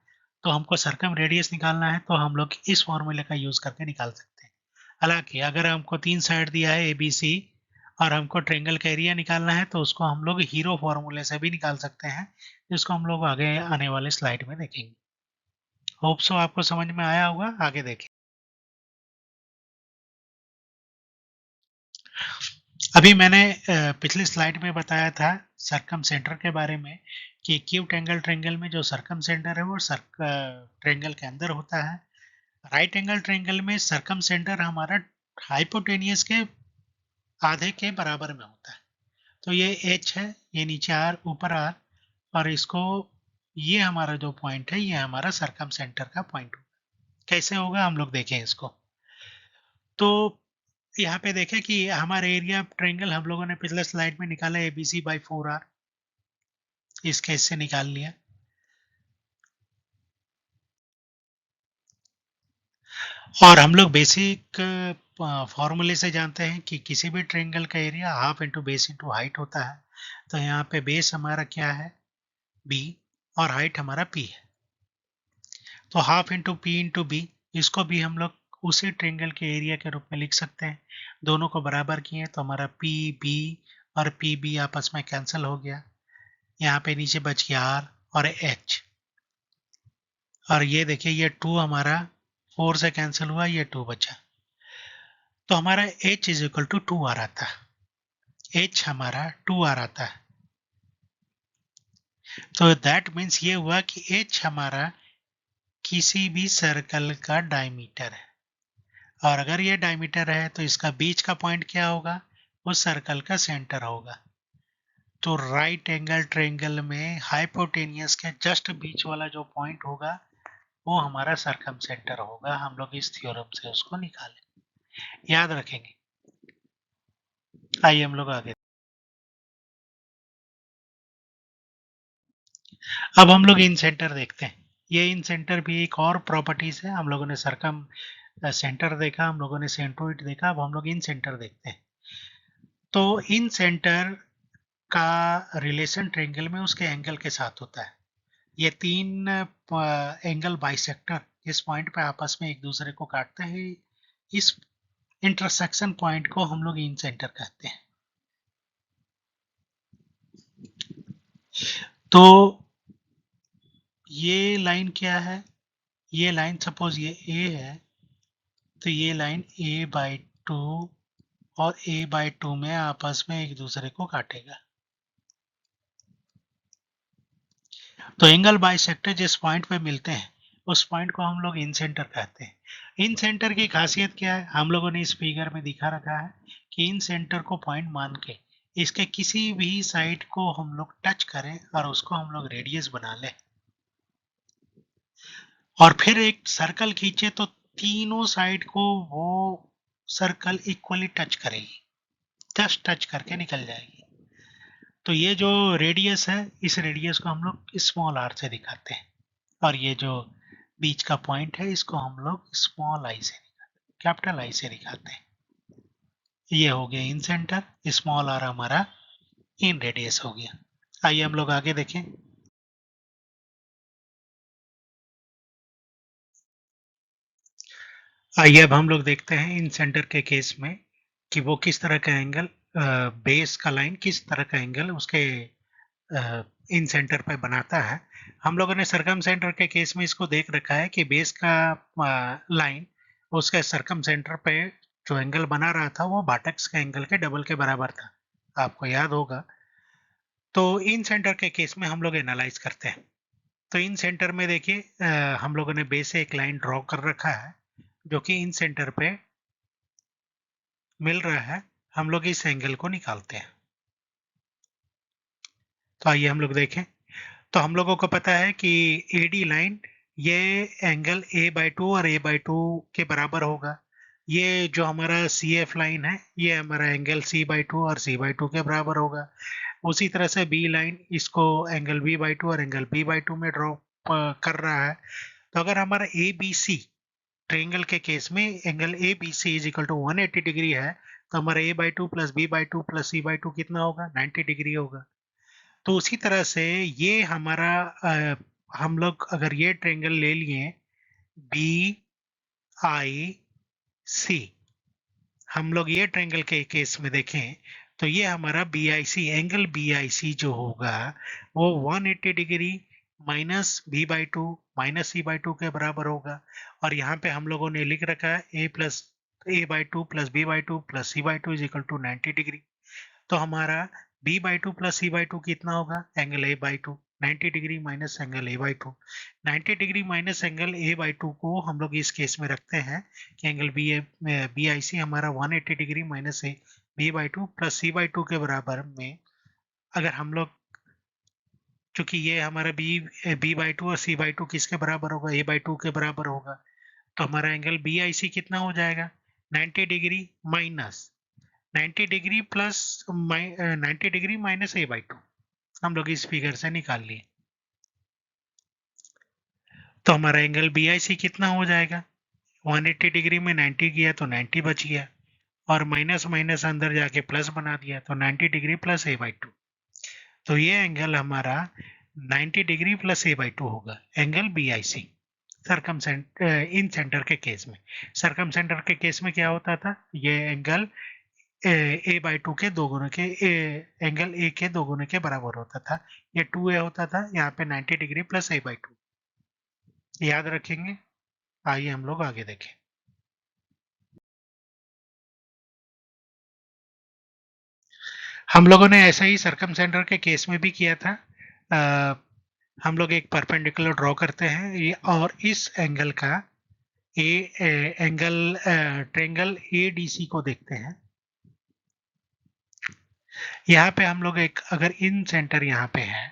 Speaker 1: तो हमको सर्कम रेडियस निकालना है, तो हम लोग इस फॉर्मूले का यूज करके निकाल सकते हैं। हालांकि अगर हमको 3 साइड दिया है ABC और हमको ट्रायंगल का एरिया निकालना है, तो उसको हम लोग हीरो फॉर्मूले से भी निकाल सकते हैं, जिसको हम लोग आगे आने वाले स्लाइड में देखेंगे। होप सो आपको समझ में आया होगा। आगे देखें। अभी मैंने पिछली स्लाइड में बताया था सर्कम सेंटर के बारे में कि एक्यूट एंगल ट्रायंगल में जो सर्कम सेंटर है वो ट्रायंगल के अंदर होता है। राइट एंगल ट्रायंगल में सर्कम सेंटर हमारा हाइपोटेनियस के आधे के बराबर में होता है। तो ये H है, ये नीचे R, ऊपर R, और इसको ये हमारा जो पॉइंट है ये हमारा सर्कम सेंटर का पॉइंट होगा। कैसे होगा हम लोग देखें इसको। तो यहाँ पे देखें कि हमारा एरिया ट्रायंगल हम लोगों ने पिछले स्लाइड में निकाला ABC बाई 4R, इस केस से निकाल लिया। और हम लोग बेसिक फॉर्मूले से जानते हैं कि किसी भी ट्रायंगल का area half into base into height होता है। तो यहाँ पे बेस हमारा क्या है, B, और हाइट हमारा P है। तो half into P into B, इसको भी हम लोग उसी ट्रायंगल के एरिया के रूप में लिख सकते हैं। दोनों को बराबर किए तो हमारा पी बी और पी बी आपस में कैंसिल हो गया। यहाँ पे नीचे बच गया R और H, और ये देखिए ये 2 हमारा 4 से कैंसिल हुआ, ये 2 बचा। तो हमारा H इज इक्वल टू 2 आ रहा था। H हमारा 2 आ रहा था। तो दैट मीन्स ये हुआ कि H हमारा किसी भी सर्कल का डायमीटर है, और अगर ये डायमीटर है तो इसका बीच का पॉइंट क्या होगा, उस सर्कल का सेंटर होगा। तो राइट एंगल ट्रायंगल में हाइपोटेनियस के जस्ट बीच वाला जो पॉइंट होगा वो हमारा सर्कम सेंटर होगा। हम लोग इस थ्योरम से उसको निकालें, याद रखेंगे। आइए हम लोग आगे। अब हम लोग इन सेंटर देखते हैं। ये इन सेंटर भी एक और प्रॉपर्टीज है। हम लोगों ने सर्कम सेंटर देखा, हम लोगों ने सेंट्रोइड देखा, अब हम लोग इन सेंटर देखते हैं। तो इन सेंटर का रिलेशन ट्रायंगल में उसके एंगल के साथ होता है। ये 3 एंगल बाइसेक्टर इस पॉइंट पे आपस में एक दूसरे को काटते हैं। इस इंटरसेक्शन पॉइंट को हम लोग इन सेंटर कहते हैं। तो ये लाइन क्या है, ये लाइन सपोज ये A है, तो ये लाइन A/2 और A/2 में आपस में एक दूसरे को काटेगा। तो एंगल बाइसेक्टर जिस पॉइंट पे मिलते हैं उस पॉइंट को हम लोग इन सेंटर कहते हैं। इन सेंटर की खासियत क्या है, हम लोगों ने इस फिगर में दिखा रखा है कि इन सेंटर को पॉइंट मान के इसके किसी भी साइड को हम लोग टच करें और उसको हम लोग रेडियस बना लें, और फिर एक सर्कल खींचे तो तीनों साइड को वो सर्कल इक्वली टच करेगी, जस्ट टच करके निकल जाएगी। तो ये जो रेडियस है, इस रेडियस को हम लोग स्मॉल r से दिखाते हैं, और ये जो बीच का पॉइंट है इसको हम लोग स्मॉल आई से, कैपिटल आई से दिखाते हैं। ये हो गया इन सेंटर, स्मॉल r हमारा इन रेडियस हो गया। आइए हम लोग आगे देखें। आइए अब हम लोग देखते हैं इन सेंटर के केस में कि वो किस तरह का एंगल, बेस का लाइन किस तरह का एंगल उसके इन सेंटर पे बनाता है। हम लोगों ने सरकम सेंटर के केस में इसको देख रखा है कि बेस का लाइन उसके सरकम सेंटर पे जो एंगल बना रहा था वो बाटक्स के एंगल के डबल के बराबर था, आपको याद होगा। तो इन सेंटर के केस में हम लोग एनालाइज करते हैं। तो इन सेंटर में देखिए हम लोगों ने बेस से एक लाइन ड्रॉ कर रखा है जो कि इन सेंटर पे मिल रहा है। हम लोग इस एंगल को निकालते हैं। तो आइए हम लोग देखें। तो हम लोगों को पता है कि AD लाइन ये एंगल A/2 और A/2 के बराबर होगा। ये जो हमारा CF लाइन है ये हमारा एंगल C/2 और C/2 के बराबर होगा। उसी तरह से B लाइन इसको एंगल B/2 और एंगल B/2 में ड्रॉ कर रहा है। तो अगर हमारा ए बी सी ट्रायंगल के केस में angle A B C is equal to 180 degree है, तो हमारा a by two plus B by two plus C by two कितना होगा, 90 डिग्री होगा। तो उसी तरह से ये हमारा हम लोग अगर ये ट्रायंगल ले लिए बी आई सी, हम लोग ये ट्रायंगल के केस में देखें तो ये हमारा B I C, angle B I C जो होगा वो 180 degree minus B by two minus C by two के बराबर होगा। और यहाँ पे हम लोगों ने लिख रखा है A by two plus B by two plus C by two is equal to 90 degree. तो हमारा b by two plus C by two कितना होगा, angle a by two, 90 degree minus angle a by two. 90 degree minus angle a by two को हम लोग इस case में रखते हैं कि एंगल बी आई सी हमारा 180 degree minus A B by two plus C by two के बराबर में, अगर हम लोग चूंकि ये हमारा बी बाई टू और सी बाई टू किसके बराबर होगा, ए बाई टू के बराबर होगा, तो हमारा एंगल बी आई सी कितना हो जाएगा, 90 degree minus 90 degree plus 90 degree minus A by to, हम लोग इस फिगर से निकाल लिए। तो हमारा एंगल बी आई सी कितना हो जाएगा, 180 डिग्री में 90 किया तो 90 बच गया, और माइनस माइनस अंदर जाके प्लस बना दिया तो 90 degree plus A by two. तो ये एंगल हमारा 90 degree plus A by two होगा, angle B I C incentre के केस में। सरकम सेंटर के केस में क्या होता था, ये एंगल ए बाई टू के दो गुने के एंगल ए के दो गुने के बराबर होता था, ये 2a होता था, यहाँ पे 90 degree plus A by to, याद रखेंगे। आइए हम लोग आगे देखें। हम लोगों ने ऐसा ही सरकम सेंटर के केस में भी किया था। हम लोग एक परपेंडिकुलर ड्रॉ करते हैं ये, और इस एंगल का ट्रेंगल ए डी सी को देखते हैं। यहाँ पे हम लोग एक अगर इन सेंटर यहाँ पे है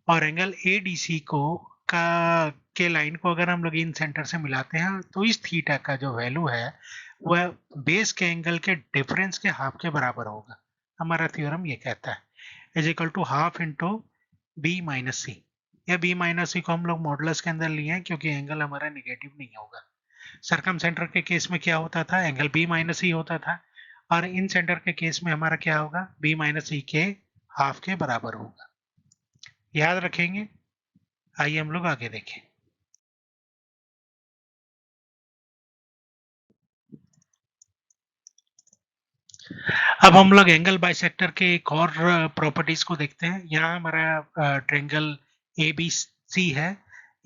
Speaker 1: और एंगल ए डी सी को के लाइन को अगर हम लोग इन सेंटर से मिलाते हैं तो इस थीटा का जो वैल्यू है वह बेस के एंगल के डिफरेंस के हाफ के बराबर होगा। हमारा थ्योरम ये कहता है is equal to half into B minus C. या बी माइनस सी को हम लोग मॉडुलस के अंदर लिए हैं क्योंकि एंगल हमारा नेगेटिव नहीं होगा। सरकम सेंटर के केस में क्या होता था, एंगल बी माइनस सी होता था, और इन सेंटर के केस में हमारा क्या होगा, बी माइनस सी के हाफ के बराबर होगा। याद रखेंगे। आइए हम लोग आगे देखें। अब हम लोग एंगल बाइसेक्टर के एक और प्रॉपर्टीज को देखते हैं। यहाँ हमारा ट्रेंगल ए बी सी है,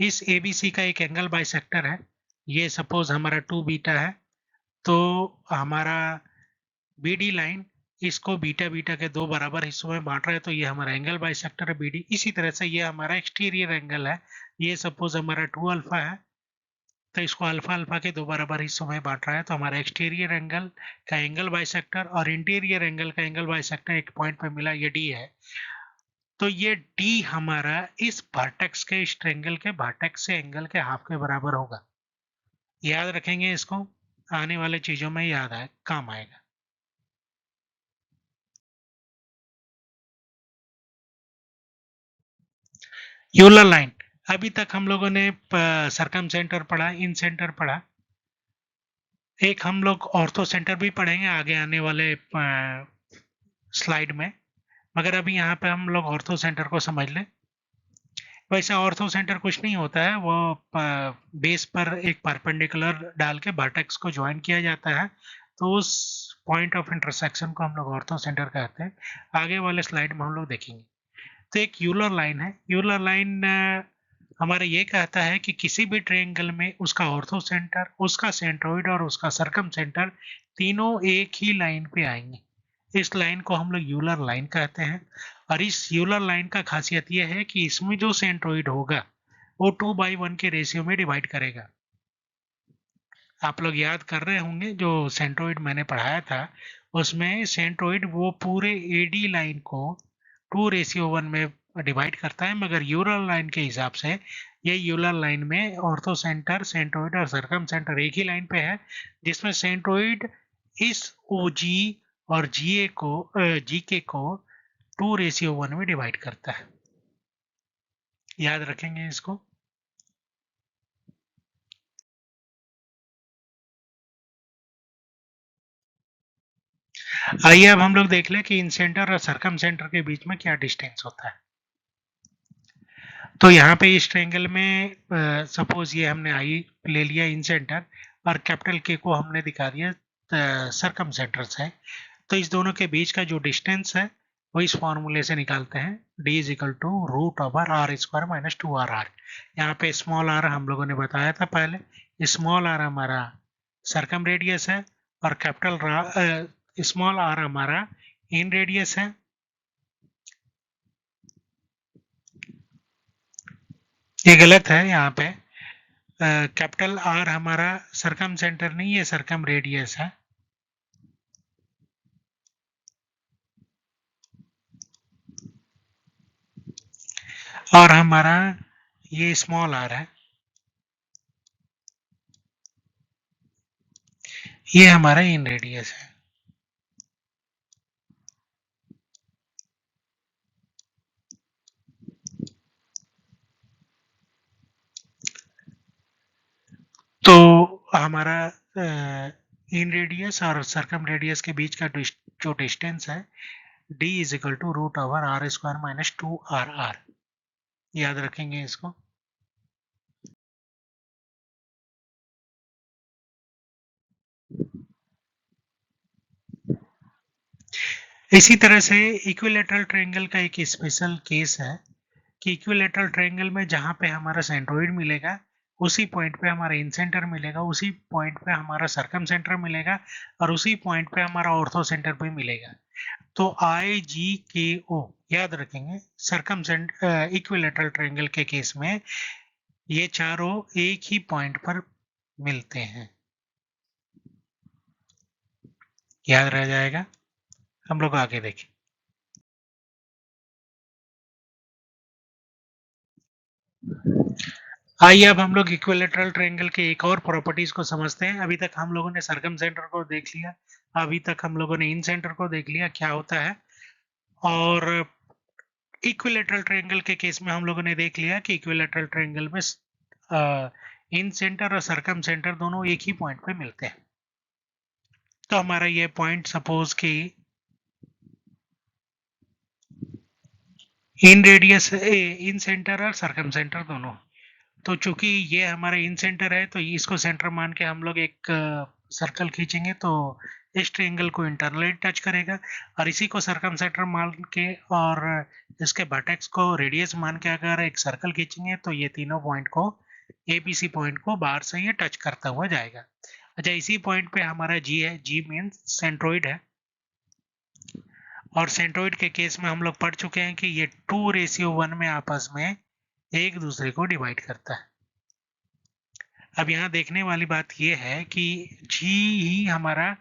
Speaker 1: इस ए बी सी का एक एंगल बाइसेक्टर है, ये सपोज हमारा 2 बीटा है, तो हमारा बी डी लाइन इसको बीटा बीटा के दो बराबर हिस्सों में बांट रहा है, तो ये हमारा एंगल बाइसेक्टर है बी डी। इसी तरह से ये हमारा एक्सटीरियर एंगल है, ये सपोज हमारा 2 अल्फा है, तो इसको अल्फा अल्फा के दो बराबर हिस्सों में बांट रहा है, तो हमारा एक्सटीरियर एंगल का एंगल बाइसेक्टर और इंटीरियर एंगल का एंगल बाइसेक्टर एक पॉइंट पे मिला, ये डी है। तो ये डी हमारा इस वर्टेक्स के इस ट्रायंगल के वर्टेक्स से एंगल के हाफ के बराबर होगा। याद रखेंगे इसको, आने वाले चीजों में याद आए काम आएगा। यूलर लाइन, अभी तक हम लोगों ने सरकम सेंटर पढ़ा, इन सेंटर पढ़ा, एक हम लोग ऑर्थो सेंटर भी पढ़ेंगे आगे आने वाले स्लाइड में, मगर अभी यहाँ पे हम लोग ऑर्थो सेंटर को समझ लें। वैसे ऑर्थो सेंटर कुछ नहीं होता है, वो बेस पर एक परपेंडिकुलर डाल के वर्टेक्स को ज्वाइन किया जाता है, तो उस पॉइंट ऑफ इंटरसेक्शन को हम लोग ऑर्थो सेंटर कहते हैं। आगे वाले स्लाइड में हम लोग देखेंगे। तो एक यूलर लाइन है, यूलर लाइन हमारा ये कहता है कि किसी भी ट्रायंगल में उसका ऑर्थो सेंटर, उसका सेंट्रोइड और उसका सर्कम सेंटर तीनों एक ही लाइन पे आएंगे। इस लाइन को हम लोग यूलर लाइन कहते हैं, और इस यूलर लाइन का खासियत यह है कि इसमें जो सेंट्रोइड होगा वो 2/1 के रेशियो में डिवाइड करेगा। आप लोग याद कर रहे होंगे जो सेंट्रोइड मैंने पढ़ाया था, उसमें सेंट्रोइड वो पूरे एडी लाइन को 2:1 में डिवाइड करता है, मगर यूलर लाइन के हिसाब से ये यूलर लाइन में ऑर्थो सेंटर, सेंट्रोइड और सर्कम सेंटर एक ही लाइन पे है, जिसमें सेंट्रोइड इस ओजी और जीके को 2:1 में डिवाइड करता है। याद रखेंगे इसको। आइए अब हम लोग देख लें कि इन सेंटर और सरकम सेंटर के बीच में क्या डिस्टेंस होता है। तो यहाँ पे इस ट्रायंगल में सपोज ये हमने आई ले लिया इन सेंटर और कैपिटल के को हमने दिखा दिया सरकम सेंटर से। तो इस दोनों के बीच का जो डिस्टेंस है वो इस फॉर्मूले से निकालते हैं, d is equal to root over R square minus 2r। यहाँ पे स्मॉल आर हम लोगों ने बताया था पहले, स्मॉल आर हमारा सरकम रेडियस है और कैपिटल स्मॉल आर हमारा इन रेडियस है। ये गलत है, यहाँ पे कैपिटल आर हमारा सरकम सेंटर नहीं है, सरकम रेडियस है। और हमारा ये स्मॉल आर है, ये हमारा इन रेडियस है। तो हमारा इन रेडियस और सरकम रेडियस के बीच का जो डिस्टेंस है d is equal to root over R square minus 2r। याद रखेंगे इसको। इसी तरह से इक्विलेटरल ट्रायंगल का एक स्पेशल केस है कि इक्विलेटरल ट्रायंगल में जहां पे हमारा सेंट्रोइड मिलेगा उसी पॉइंट पे हमारा इन सेंटर मिलेगा, उसी पॉइंट पे हमारा सरकम सेंटर मिलेगा और उसी पॉइंट पे हमारा ऑर्थो सेंटर भी मिलेगा। तो आई जी के ओ याद रखेंगे। सरकम इक्विलेटरल ट्रायंगल के केस में ये चारों एक ही पॉइंट पर मिलते हैं, याद रह जाएगा। हम लोग आगे देखें। आइए अब हम लोग इक्विलेटरल ट्रायंगल के एक और प्रॉपर्टीज को समझते हैं। अभी तक हम लोगों ने सरकम सेंटर को देख लिया, अभी तक हम लोगों ने इन सेंटर को देख लिया क्या होता है, और इक्विलेटरल ट्रायंगल के केस में हम लोगों ने देख लिया कि इक्विलेटरल ट्रायंगल में इन सेंटर और सरकम सेंटर दोनों एक ही पॉइंट पे मिलते हैं। तो हमारा ये पॉइंट सपोज कि इन रेडियस इन सेंटर और सरकम सेंटर दोनों। तो चूंकि ये हमारा इन सेंटर है तो इसको सेंटर मान के हम लोग एक सर्कल खींचेंगे तो इस ट्रायंगल को इंटरनली टच करेगा, और इसी को सरकम सेंटर मान के और इसके वर्टेक्स को रेडियस मान के अगर एक सर्कल खींचेंगे तो ये तीनों पॉइंट को एबीसी पॉइंट को बाहर से ये टच करता हुआ जाएगा। अच्छा, इसी पॉइंट पे हमारा जी है, जी मीन्स सेंट्रोइड है, और सेंट्रोइड के केस में हम लोग पढ़ चुके हैं कि ये 2:1 में आपस में एक दूसरे को डिवाइड करता है। अब यहाँ देखने वाली बात यह है कि जी ही हमारा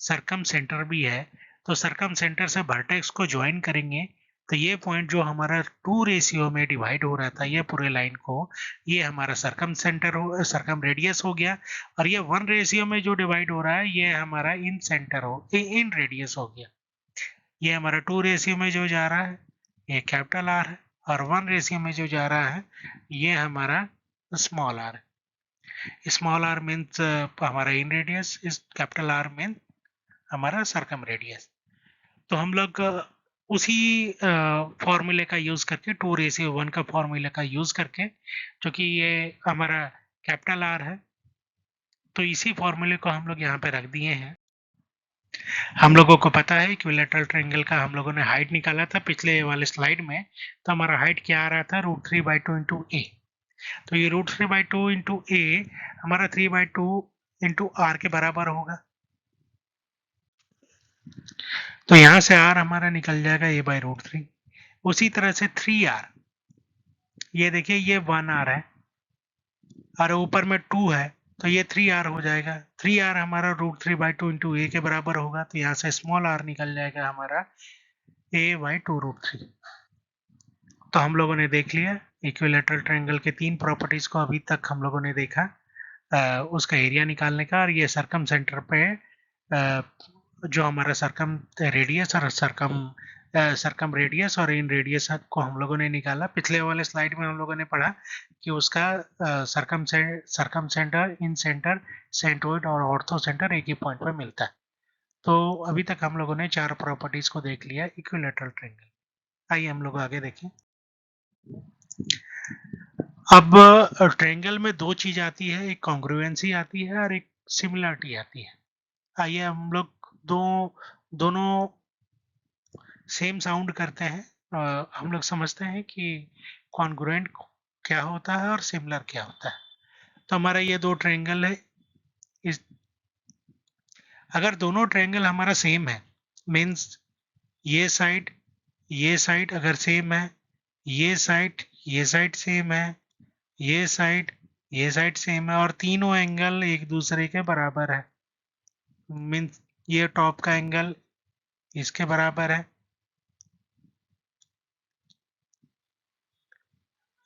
Speaker 1: सरकम सेंटर भी है, तो सरकम सेंटर से वर्टेक्स को ज्वाइन करेंगे तो ये पॉइंट जो हमारा 2 में डिवाइड हो रहा था ये पूरे लाइन को, ये हमारा सरकम सेंटर हो, सरकम रेडियस हो गया, और ये 1 में जो डिवाइड हो रहा है ये हमारा इन सेंटर हो, इन रेडियस हो गया। ये हमारा 2 में जो जा रहा है ये कैपिटल आर है, और 1 में जो जा रहा है ये हमारा स्मॉल आर है। स्मॉल आर मीन्स हमारा इन रेडियस, इस कैपिटल आर मीन हमारा सरकम रेडियस। तो हम लोग उसी फॉर्मूले का यूज करके 2:1 का फॉर्मूले का यूज करके, जो कि ये हमारा कैपिटल आर है, तो इसी फॉर्मूले को हम लोग यहाँ पे रख दिए हैं। हम लोगों को पता है इक्विलेटरल ट्रायंगल का हम लोगों ने हाइट निकाला था पिछले वाले स्लाइड में, तो हमारा हाइट क्या आ रहा था, √3/2 इंटू ए। तो ये √3/2 इंटू ए हमारा 3/2 इंटू आर के बराबर होगा। तो यहां से आर हमारा निकल जाएगा a/√3। उसी तरह से 3r, ये देखिए ये 1r है और ऊपर में 2 है तो ये 3r हो जाएगा। 3r हमारा √3/2 इंटू ए के बराबर होगा, तो यहाँ से स्मॉल r निकल जाएगा हमारा a/2√3। तो हम लोगों ने देख लिया इक्विलेटरल ट्रायंगल के 3 प्रॉपर्टीज को अभी तक हम लोगों ने देखा, उसका एरिया निकालने का, और ये सरकम सेंटर पे जो हमारा सरकम रेडियस और इन रेडियस को हम लोगों ने निकाला। पिछले वाले स्लाइड में हम लोगों ने पढ़ा कि उसका सरकम सेंटर, इन सेंटर, सेंट्रोइड और ऑर्थो सेंटर एक ही पॉइंट पर मिलता है। तो अभी तक हम लोगों ने 4 प्रॉपर्टीज को देख लिया इक्विलैटरल ट्रायंगल। आइए हम लोग आगे देखें। अब ट्रायंगल में दो चीज आती है, एक कॉन्ग्रुएंसी आती है और एक सिमिलरिटी आती है। आइए हम लोग दोनों सेम साउंड करते हैं। हम लोग समझते हैं कि कॉन्ग्रुएंट क्या होता है और सिमिलर क्या होता है। तो हमारा ये दो ट्रायंगल है। इस अगर दोनों ट्रायंगल हमारा सेम है, मीन्स ये साइड अगर सेम है, ये साइड सेम है, ये साइड सेम है और तीनों एंगल एक दूसरे के बराबर है, मीन्स ये टॉप का एंगल इसके बराबर है,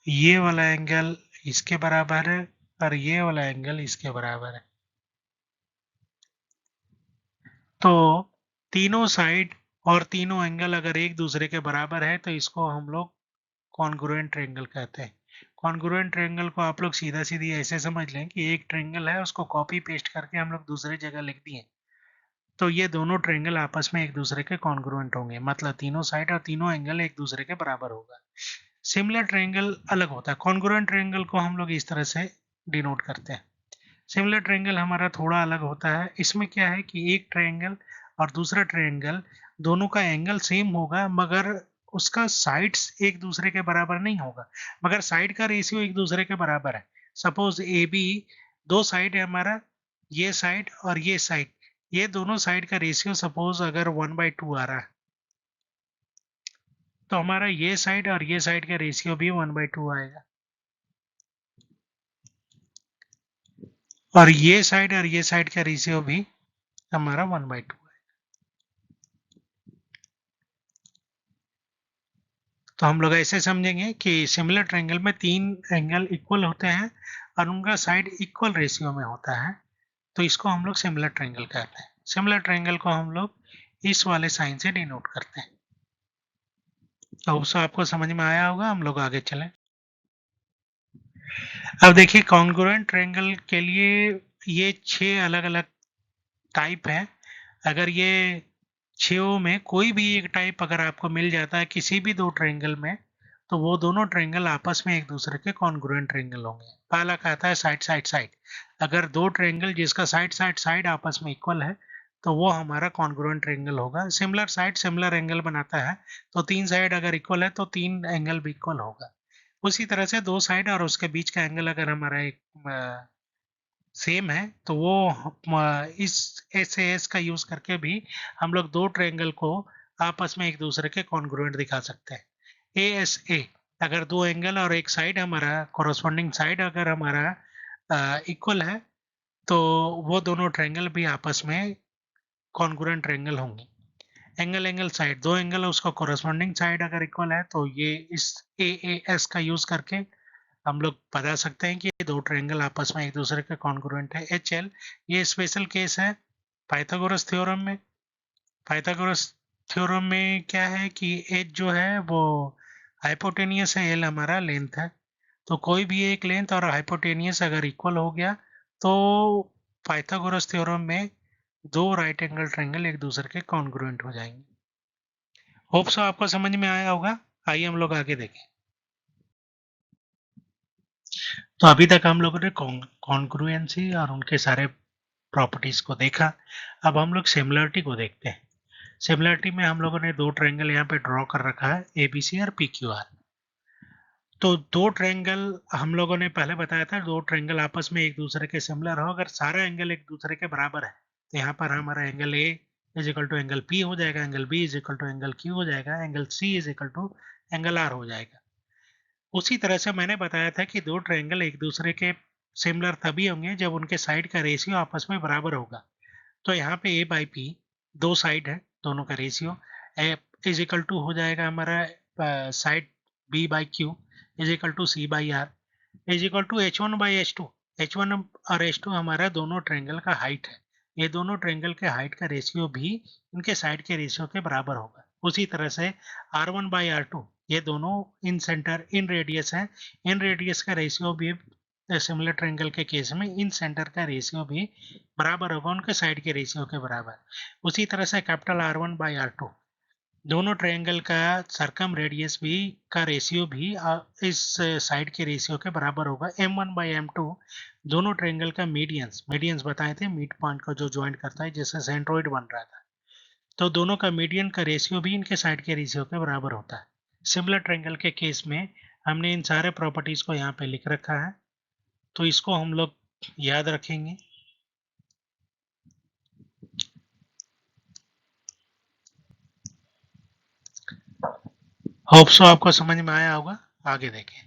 Speaker 1: ये वाला एंगल इसके बराबर है और ये वाला एंगल इसके बराबर है। तो तीनों साइड और तीनों एंगल अगर एक दूसरे के बराबर है तो इसको हम लोग कॉन्ग्रुएंट ट्रायंगल कहते हैं। कॉन्ग्रुएंट ट्रायंगल को आप लोग सीधा सीधी ऐसे समझ लें कि एक ट्रायंगल है, उसको कॉपी पेस्ट करके हम लोग दूसरी जगह लिख दिए तो ये दोनों ट्रायंगल आपस में एक दूसरे के कॉन्ग्रुएंट होंगे, मतलब तीनों साइड और तीनों एंगल एक दूसरे के बराबर होगा। सिमिलर ट्रायंगल अलग होता है। कॉन्ग्रुएंट ट्रायंगल को हम लोग इस तरह से डिनोट करते हैं। सिमिलर ट्रायंगल हमारा थोड़ा अलग होता है। इसमें क्या है कि एक ट्रायंगल और दूसरा ट्रायंगल दोनों का एंगल सेम होगा, मगर उसका साइड्स एक दूसरे के बराबर नहीं होगा, मगर साइड का रेशियो एक दूसरे के बराबर है। सपोज ए बी दो साइड है हमारा, ये साइड और ये साइड, ये दोनों साइड का रेशियो सपोज अगर 1/2 आ रहा है तो हमारा ये साइड और ये साइड का रेशियो भी 1/2 आएगा, और ये साइड और ये साइड का रेशियो भी हमारा 1/2। तो हम लोग ऐसे समझेंगे कि सिमिलर ट्रायंगल में तीन एंगल इक्वल होते हैं और उनका साइड इक्वल रेशियो में होता है, तो इसको हम लोग सिमिलर ट्रायंगल कहते हैं। सिमिलर ट्रायंगल को हम लोग इस वाले साइन से डिनोट करते हैं। तो उसको आपको समझ में आया होगा। हम लोग आगे चलें। अब देखिए कॉन्ग्रुएंट ट्रायंगल के लिए ये 6 अलग अलग टाइप है। अगर ये 6 में कोई भी एक टाइप अगर आपको मिल जाता है किसी भी दो ट्रायंगल में, तो वो दोनों ट्रायंगल आपस में एक दूसरे के कॉन्ग्रुएंट ट्रायंगल होंगे। पहला कहता है साइड साइड साइड। अगर दो ट्रायंगल जिसका साइड साइड साइड आपस में इक्वल है तो वो हमारा कॉन्ग्रुएंट ट्रायंगल होगा। सिमिलर साइड सिमिलर एंगल बनाता है, तो तीन साइड अगर इक्वल है तो तीन एंगल भी इक्वल होगा। उसी तरह से दो साइड और उसके बीच का एंगल अगर हमारा एक सेम है तो वो इस एस का यूज करके भी हम लोग दो ट्रायंगल को आपस में एक दूसरे के कॉन्ग्रुएंट दिखा सकते हैं। ए एस ए, अगर दो एंगल और एक साइड हमारा कोरोस्पोंडिंग साइड अगर हमारा इक्वल है तो वो दोनों ट्रायंगल भी आपस में कॉन्ग्रुएंट ट्रायंगल होंगे। एंगल एंगल साइड, दो एंगल उसका कोरोस्पोंडिंग साइड अगर इक्वल है तो ये इस ए एस का यूज करके हम लोग बता सकते हैं कि दो ट्रायंगल आपस में एक दूसरे के कॉन्ग्रुएंट है। एच एल, ये स्पेशल केस है पाइथागोरस थ्योरम में। पाइथागोरस थ्योरम में क्या है कि एच जो है वो हाइपोटेनियस है, एल हमारा लेंथ है। तो कोई भी एक लेंथ और हाइपोटेनियस अगर इक्वल हो गया तो पाइथागोरस थ्योरम में दो राइट एंगल ट्रायंगल एक दूसरे के कॉन्ग्रुएंट हो जाएंगे। होप सो आपको समझ में आया होगा। आइए हम लोग आगे देखें। तो अभी तक हम लोगों ने कॉन्ग्रुएंसी और उनके सारे प्रॉपर्टीज को देखा। अब हम लोग सिमिलरिटी को देखते हैं। सिमिलरिटी में हम लोगों ने दो ट्रायंगल यहाँ पे ड्रॉ कर रखा है, एबीसी और पीक्यूआर। तो दो ट्रायंगल हम लोगों ने पहले बताया था, दो ट्रायंगल आपस में एक दूसरे के सिमिलर हो अगर सारा एंगल एक दूसरे के बराबर है तो यहाँ पर हमारा angle A is equal to angle P हो जाएगा, angle B is equal to angle Q हो जाएगा, angle C is equal to angle R हो जाएगा। उसी तरह से मैंने बताया था कि दो ट्रायंगल एक दूसरे के सिमिलर तभी होंगे जब उनके साइड का रेशियो आपस में बराबर होगा। तो यहाँ पे ए बाई पी दो साइड है, दोनों का ratio A is equal to हो जाएगा हमारा side B by Q is equal to C by R is equal to H one by H two. H one और एच टू हमारा दोनों ट्रायंगल का हाइट है। ये दोनों ट्रायंगल के हाइट का रेशियो भी इनके साइड के रेशियो के बराबर होगा। उसी तरह से R one by R two, ये दोनों इन सेंटर इन रेडियस है, इन रेडियस का रेशियो भी सिमिलर ट्रायंगल के केस में इन सेंटर का रेशियो भी बराबर होगा उनके साइड के रेशियो के बराबर। उसी तरह से कैपिटल R1 बाई R2, दोनों ट्रायंगल का सरकम रेडियस भी का रेशियो भी इस साइड के रेशियो के बराबर होगा। M1 बाई M2, दोनों ट्रायंगल का मीडियंस बताए थे, मिड पॉइंट को जो ज्वाइंट करता है जैसे सेंट्रोइड बन रहा था, तो दोनों का मीडियन का रेशियो भी इनके साइड के रेशियो के बराबर होता है। सिमिलर ट्रायंगल के केस में हमने इन सारे प्रॉपर्टीज को यहाँ पे लिख रखा है, तो इसको हम लोग याद रखेंगे। होप सो आपको समझ में आया होगा। आगे देखें।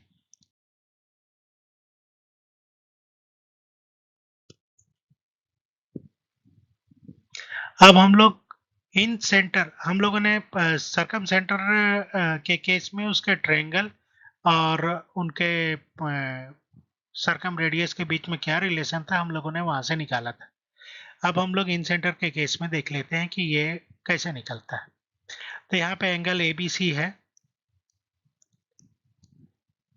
Speaker 1: अब हम लोग इन सेंटर, हम लोगों ने सरकम सेंटर के केस में उसके ट्रायंगल और उनके सरकम रेडियस के बीच में क्या रिलेशन था हम लोगों ने वहां से निकाला था। अब हम लोग इन सेंटर के केस में देख लेते हैं कि ये कैसे निकलता है। तो यहाँ पे एंगल ABC है।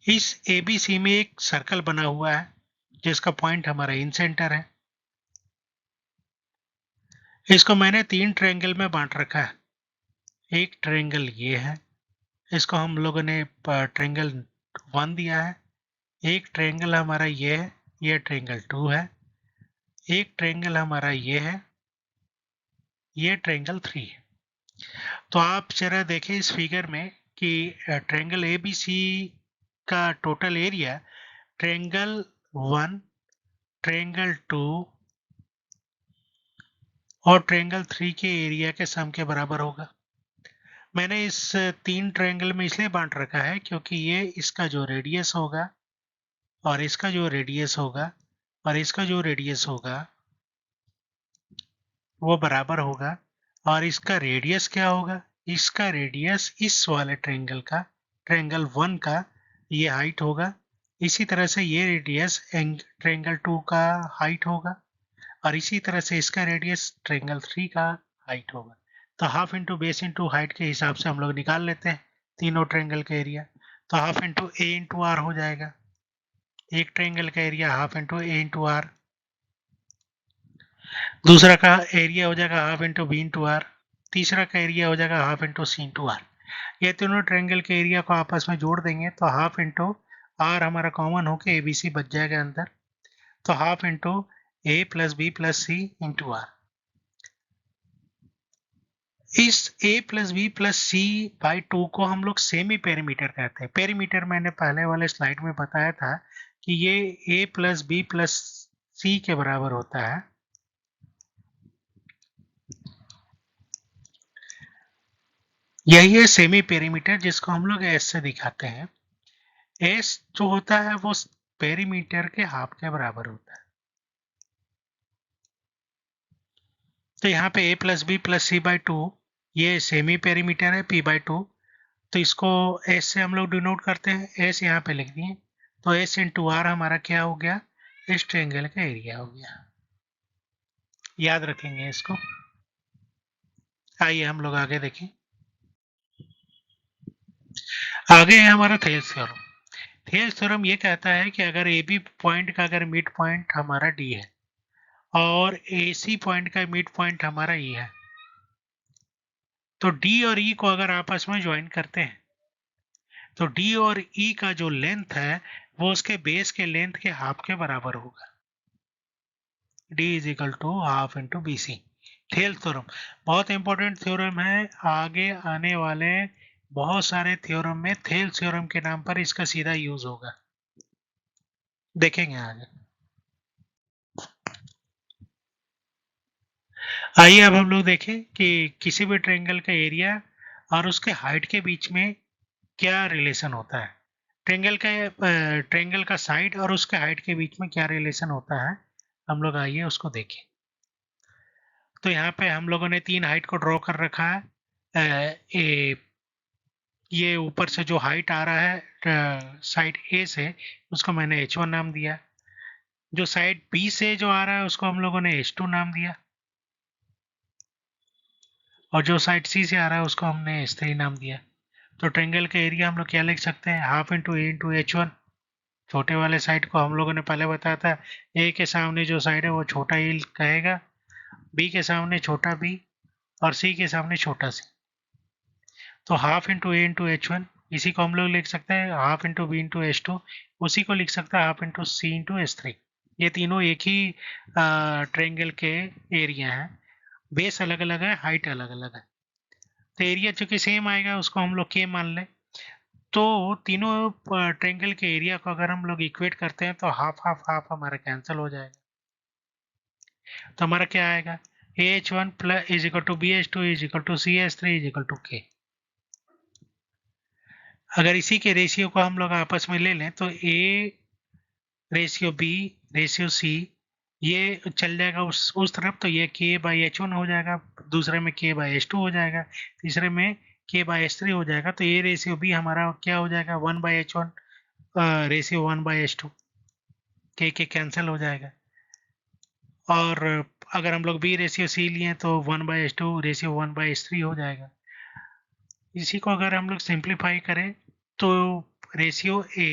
Speaker 1: इस ABC में एक सर्कल बना हुआ है जिसका पॉइंट हमारा इन सेंटर है। इसको मैंने 3 ट्रायंगल में बांट रखा है। एक ट्रायंगल ये है, इसको हम लोगों ने ट्रायंगल 1 दिया है। एक ट्रायंगल हमारा ये है, ये ट्रायंगल 2 है। एक ट्रायंगल हमारा ये है, ये ट्रायंगल 3 है। तो आप जरा देखें इस फिगर में कि ट्रायंगल ABC का टोटल एरिया ट्रायंगल 1, ट्रायंगल 2 और ट्रायंगल 3 के एरिया के सम के बराबर होगा। मैंने इस 3 ट्रायंगल में इसलिए बांट रखा है क्योंकि ये इसका जो रेडियस होगा और इसका जो रेडियस होगा और इसका जो रेडियस होगा वो बराबर होगा। और इसका रेडियस क्या होगा? इसका रेडियस इस वाले ट्रायंगल का, ट्रायंगल 1 का ये हाइट होगा। इसी तरह से ये रेडियस ट्रायंगल 2 का हाइट होगा और इसी तरह से इसका रेडियस ट्रायंगल 3 का हाइट होगा। तो half into base into height के हिसाब से हम लोग निकाल लेते हैं तीनों ट्रायंगल का एरिया। तो half into A into R हो जाएगा। एक ट्रायंगल का area half into A into R, दूसरा का एरिया हो जाएगा half into B into R, तीसरा का एरिया हो जाएगा half into C into R. ये तीनों ट्रायंगल के एरिया को आपस में जोड़ देंगे तो हाफ इंटू आर हमारा कॉमन होके एबीसी बच जाएगा अंदर। तो half into A plus B plus C into R. इस a plus B plus C by 2 को हम लोग सेमी पेरीमीटर कहते हैं। पेरीमीटर मैंने पहले वाले स्लाइड में बताया था कि ये a प्लस बी प्लस सी के बराबर होता है। यही है सेमी पेरीमीटर जिसको हम लोग एस से दिखाते हैं। एस जो होता है वो पेरीमीटर के हाफ के बराबर होता है। तो यहाँ पे a plus B plus C by 2 ये सेमी पेरीमीटर है p बाई 2। तो इसको s से हम लोग डिनोट करते हैं, s यहाँ पे लिख दिए। तो s इंटू आर हमारा क्या हो गया? इस ट्रायंगल का एरिया हो गया। याद रखेंगे इसको। आइए हम लोग आगे देखें। आगे है हमारा थेल्स थ्योरम। थेल्स थ्योरम ये कहता है कि अगर ए बी पॉइंट का अगर मिड पॉइंट हमारा डी है और ए सी पॉइंट का मिड पॉइंट हमारा ई है, तो डी और ई को अगर आपस में ज्वाइन करते हैं तो डी और ई का जो लेंथ है वो उसके बेस के लेंथ के हाफ के बराबर होगा। d is equal to half into B C. Thales theorem बहुत इंपॉर्टेंट थ्योरम है। आगे आने वाले बहुत सारे थ्योरम में थेल्स थ्योरम के नाम पर इसका सीधा यूज होगा, देखेंगे आगे। आइए अब हम लोग देखें कि किसी भी ट्रायंगल का एरिया और उसके हाइट के बीच में क्या रिलेशन होता है। ट्रायंगल का साइड और उसके हाइट के बीच में क्या रिलेशन होता है, हम लोग आइए उसको देखें। तो यहाँ पे हम लोगों ने 3 हाइट को ड्रॉ कर रखा है। ये ऊपर से जो हाइट आ रहा है साइड ए से उसको मैंने h1 नाम दिया। जो साइड बी से जो आ रहा है उसको हम लोगों ने h2 नाम दिया और जो साइड सी से आ रहा है उसको हमने h3 नाम दिया। तो ट्रायंगल का एरिया हम लोग क्या लिख सकते हैं? Half into A into h1 छोटे वाले साइड को हम लोगों ने पहले बताया था, ए के सामने जो साइड है वो छोटा ई कहेगा, बी के सामने छोटा बी और सी के सामने छोटा सी। तो half into A into H one, इसी को हम लोग लिख सकते हैं half into B into H two, उसी को लिख सकते हैं half into C into H three. ये तीनों एक ही ट्रेंगल के एरिया हैं, बेस अलग अलग है, हाइट अलग अलग है। तो एरिया चूंकि सेम आएगा उसको हम लोग के मान लें। तो तीनों ट्रेंगल के एरिया को अगर हम लोग इक्वेट करते हैं तो हाफ हाफ हाफ हमारा कैंसिल हो जाएगा। तो हमारा क्या आएगा, A H one plus is equal to B H two is equal to C H three is equal to K. अगर इसी के रेशियो को हम लोग आपस में ले लें तो A ratio B ratio C, ये चल जाएगा उस तरफ, तो ये के बाई एच वन हो जाएगा, दूसरे में के बाई एच टू हो जाएगा, तीसरे में के बाई एच थ्री हो जाएगा। तो ए रेशियो बी हमारा क्या हो जाएगा, one by H one ratio one by H to, के कैंसिल हो जाएगा। और अगर हम लोग बी रेशियो सी लिए तो one by H two ratio one by H three हो जाएगा। इसी को अगर हम लोग सिंप्लीफाई करें तो ratio A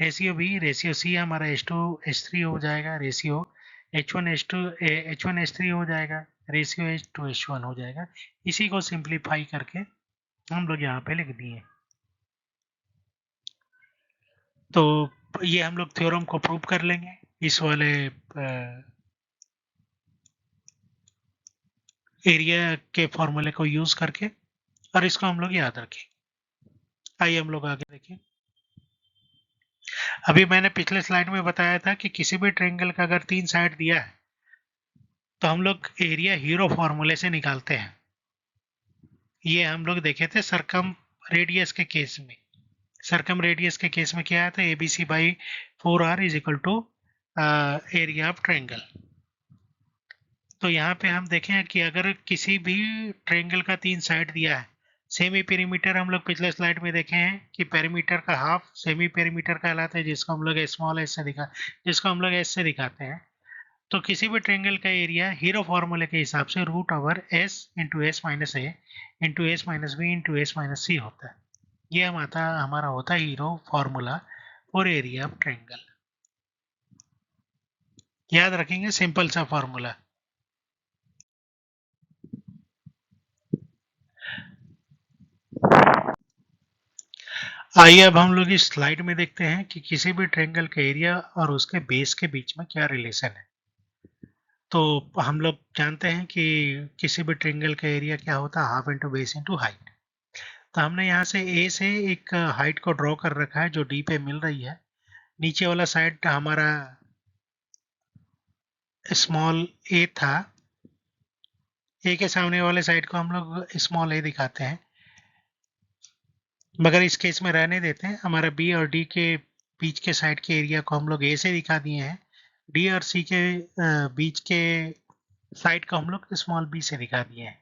Speaker 1: ratio B ratio C हमारा एच टू एच थ्री हो जाएगा, ratio H one H three हो जाएगा, ratio H two H one हो जाएगा। इसी को सिंप्लीफाई करके हम लोग यहाँ पे लिख दिए। तो ये हम लोग थ्योरम को प्रूव कर लेंगे इस वाले एरिया के फॉर्मूले को यूज करके, और इसको हम लोग याद रखें। आइए हम लोग आगे देखें। अभी मैंने पिछले स्लाइड में बताया था कि किसी भी ट्रायंगल का अगर तीन साइड दिया है तो हम लोग एरिया हीरो फॉर्मूले से निकालते हैं। ये हम लोग देखे थे सरकम रेडियस के केस में। सरकम रेडियस के केस में क्या आया था, A B C by 4r is equal to area of triangle. तो यहाँ पे हम देखें कि अगर किसी भी ट्रायंगल का तीन साइड दिया है, सेमी पेरीमीटर हम लोग पिछले स्लाइड में देखे हैं कि पेरीमीटर का हाफ सेमी पेरीमीटर कहलाता है, जिसको हम लोग स्मॉल एस से दिखाते हैं। तो किसी भी ट्रायंगल का एरिया हीरो फॉर्मूले के हिसाब से root over S into S minus A into S minus B into S minus C होता है। ये हमारा होता है Hero formula for area of triangle. याद रखेंगे, सिंपल सा फॉर्मूला। आइए अब हम लोग इस स्लाइड में देखते हैं कि किसी भी ट्रायंगल के एरिया और उसके बेस के बीच में क्या रिलेशन है। तो हम लोग जानते हैं कि किसी भी ट्रायंगल का एरिया क्या होता है, half into base into height. तो हमने यहाँ से ए से एक हाइट को ड्रॉ कर रखा है जो डी पे मिल रही है। नीचे वाला साइड हमारा स्मॉल ए था, ए के सामने वाले साइड को हम लोग स्मॉल ए दिखाते हैं, मगर इस केस में रहने देते हैं। हमारा बी और डी के बीच के साइड के एरिया को हम लोग ए से दिखा दिए हैं, डी और सी के बीच के साइड को हम लोग स्मॉल बी से दिखा दिए हैं।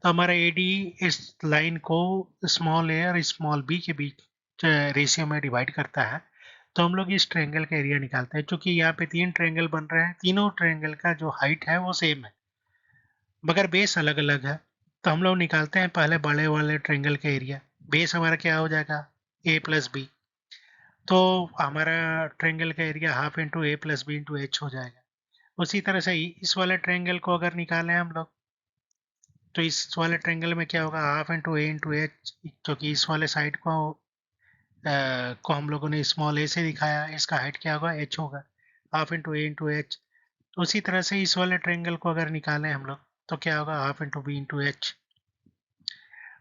Speaker 1: तो हमारा ए डी इस लाइन को स्मॉल ए और स्मॉल बी के बीच रेशियो में डिवाइड करता है। तो हम लोग इस ट्रायंगल का एरिया निकालते हैं। क्योंकि यहाँ पे तीन ट्रायंगल बन रहे हैं, तीनों ट्रायंगल का जो हाइट है वो सेम है मगर बेस अलग अलग है। तो हम लोग निकालते हैं पहले बड़े वाले ट्रायंगल का एरिया। बेस हमारा क्या हो जाएगा, ए प्लस बी। तो हमारा ट्रायंगल का area half into A plus B into H हो जाएगा। उसी तरह से इस वाले ट्रायंगल को अगर निकालें हम लोग तो इस वाले ट्रायंगल में क्या होगा, half into A into H. क्योंकि इस वाले साइड को हम लोगों ने स्मॉल ए से दिखाया, इसका हाइट क्या होगा, एच होगा, half into A into H. उसी तरह से इस वाले ट्रायंगल को अगर निकालें हम लोग तो क्या होगा, half into B into H.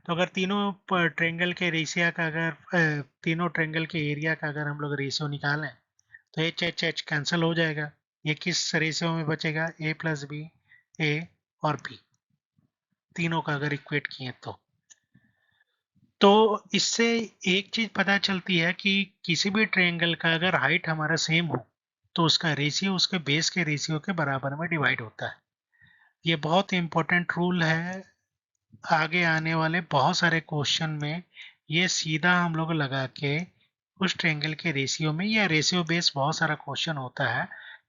Speaker 1: तो अगर ट्रायंगल के रेशिया का अगर तीनों ट्रायंगल के एरिया का अगर हम लोग रेशियो निकालें तो एच एच एच कैंसिल हो जाएगा। ये किस रेशियो में बचेगा, ए प्लस बी, ए और बी, तीनों का अगर इक्वेट किए तो इससे एक चीज पता चलती है कि किसी भी ट्रायंगल का अगर हाइट हमारा सेम हो तो उसका रेशियो उसके बेस के रेशियो के बराबर में डिवाइड होता है। ये बहुत इंपॉर्टेंट रूल है। आगे आने वाले बहुत सारे क्वेश्चन में ये सीधा हम लोग लगा के उस ट्रायंगल के रेशियो में, या रेशियो बेस बहुत सारा क्वेश्चन होता है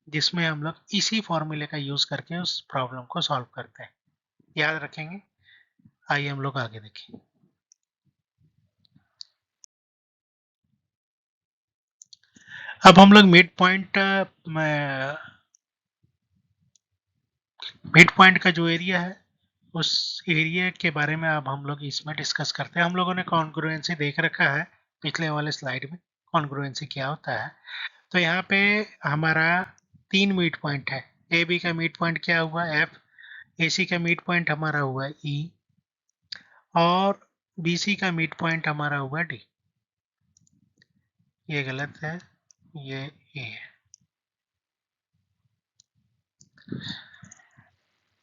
Speaker 1: जिसमें हम लोग इसी फॉर्मूले का यूज करके उस प्रॉब्लम को सॉल्व करते हैं। याद रखेंगे। आइए हम लोग आगे देखें। अब हम लोग मिड पॉइंट का जो एरिया है उस एरिया के बारे में अब हम लोग इसमें डिस्कस करते हैं। हम लोगों ने कॉन्ग्रुएंसी देख रखा है पिछले वाले स्लाइड में, कॉन्ग्रुएंसी क्या होता है। तो यहाँ पे हमारा 3 मिड पॉइंट है। ए बी का मिड पॉइंट क्या हुआ एफ, ए सी का मिड पॉइंट हमारा हुआ ई, और बी सी का मिड पॉइंट हमारा हुआ डी। ये गलत है, ये ए है।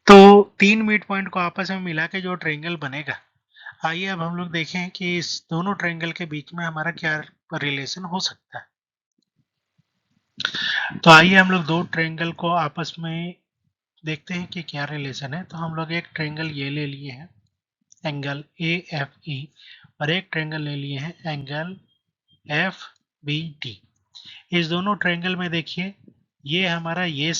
Speaker 1: तो 3 मिड पॉइंट को आपस में मिला के जो ट्रायंगल बनेगा, आइए अब हम लोग देखें कि इस दोनों ट्रायंगल के बीच में हमारा क्या रिलेशन हो सकता है। तो आइए हम लोग दो ट्रायंगल को आपस में देखते हैं कि क्या रिलेशन है। तो हम लोग एक ट्रायंगल ये ले लिए हैं एंगल ए एफ ई, और एक ट्रायंगल ले लिए हैं एंगल एफ बी डी। इस दोनों ट्रायंगल में देखिए ये हमारा ये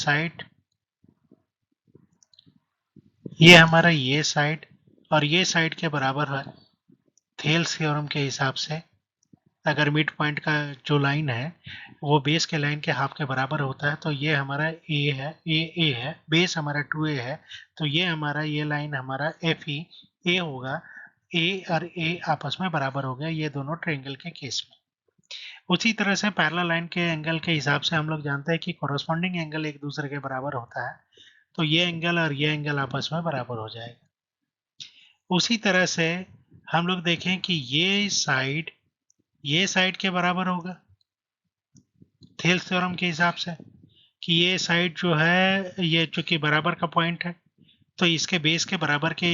Speaker 1: साइड और ये साइड के बराबर है थेल्स थ्योरम के हिसाब से। अगर मिड पॉइंट का जो लाइन है वो बेस के लाइन के हाफ के बराबर होता है, तो ये हमारा ए है, बेस हमारा 2a है, तो ये हमारा ये लाइन हमारा एफ ई ए होगा। ए और ए आपस में बराबर हो गया ये दोनों ट्रायंगल के केस में। उसी तरह से पैरेलल लाइन के एंगल के हिसाब से हम लोग जानते हैं कि कोरस्पॉन्डिंग एंगल एक दूसरे के बराबर होता है, तो ये एंगल और ये एंगल आपस में बराबर हो जाएगा। उसी तरह से हम लोग देखें कि ये साइड के बराबर होगा थेल्स थ्योरम के हिसाब से, कि ये साइड जो है ये चूंकि बराबर का पॉइंट है तो इसके बेस के बराबर के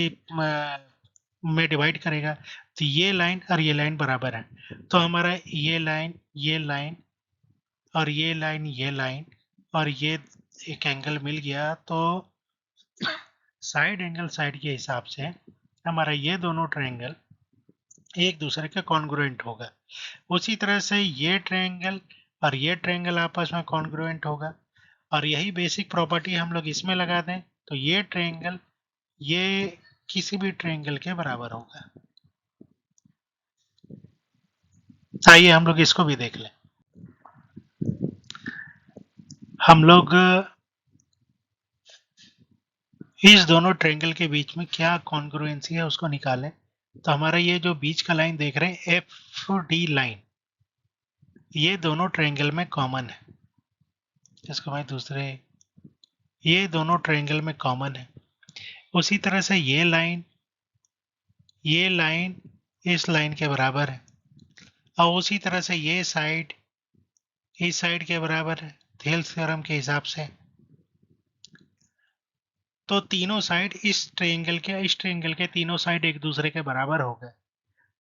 Speaker 1: में डिवाइड करेगा, तो ये लाइन और ये लाइन बराबर है। तो हमारा ये लाइन और ये लाइन और ये एक एंगल मिल गया, तो साइड एंगल साइड के हिसाब से हमारा ये दोनों ट्रायंगल एक दूसरे के कॉन्ग्रुएंट होगा। उसी तरह से ये ट्रायंगल और ये ट्रायंगल आपस में कॉन्ग्रुएंट होगा, और यही बेसिक प्रॉपर्टी हम लोग इसमें लगा दें तो ये ट्रायंगल ये किसी भी ट्रायंगल के बराबर होगा। आइए हम लोग इसको भी देख लें। हम लोग इस दोनों ट्रायंगल के बीच में क्या कॉन्ग्रुएंसी है उसको निकालें। तो हमारा ये जो बीच का लाइन देख रहे हैं एफ डी लाइन, ये दोनों ट्रायंगल में कॉमन है। इसको मैं ये दोनों ट्रायंगल में कॉमन है। उसी तरह से ये लाइन इस लाइन के बराबर है, और उसी तरह से ये साइड इस साइड के बराबर है थेल्स थ्योरम के हिसाब से। तो तीनों साइड इस ट्रायंगल के तीनों साइड एक दूसरे के बराबर हो गए।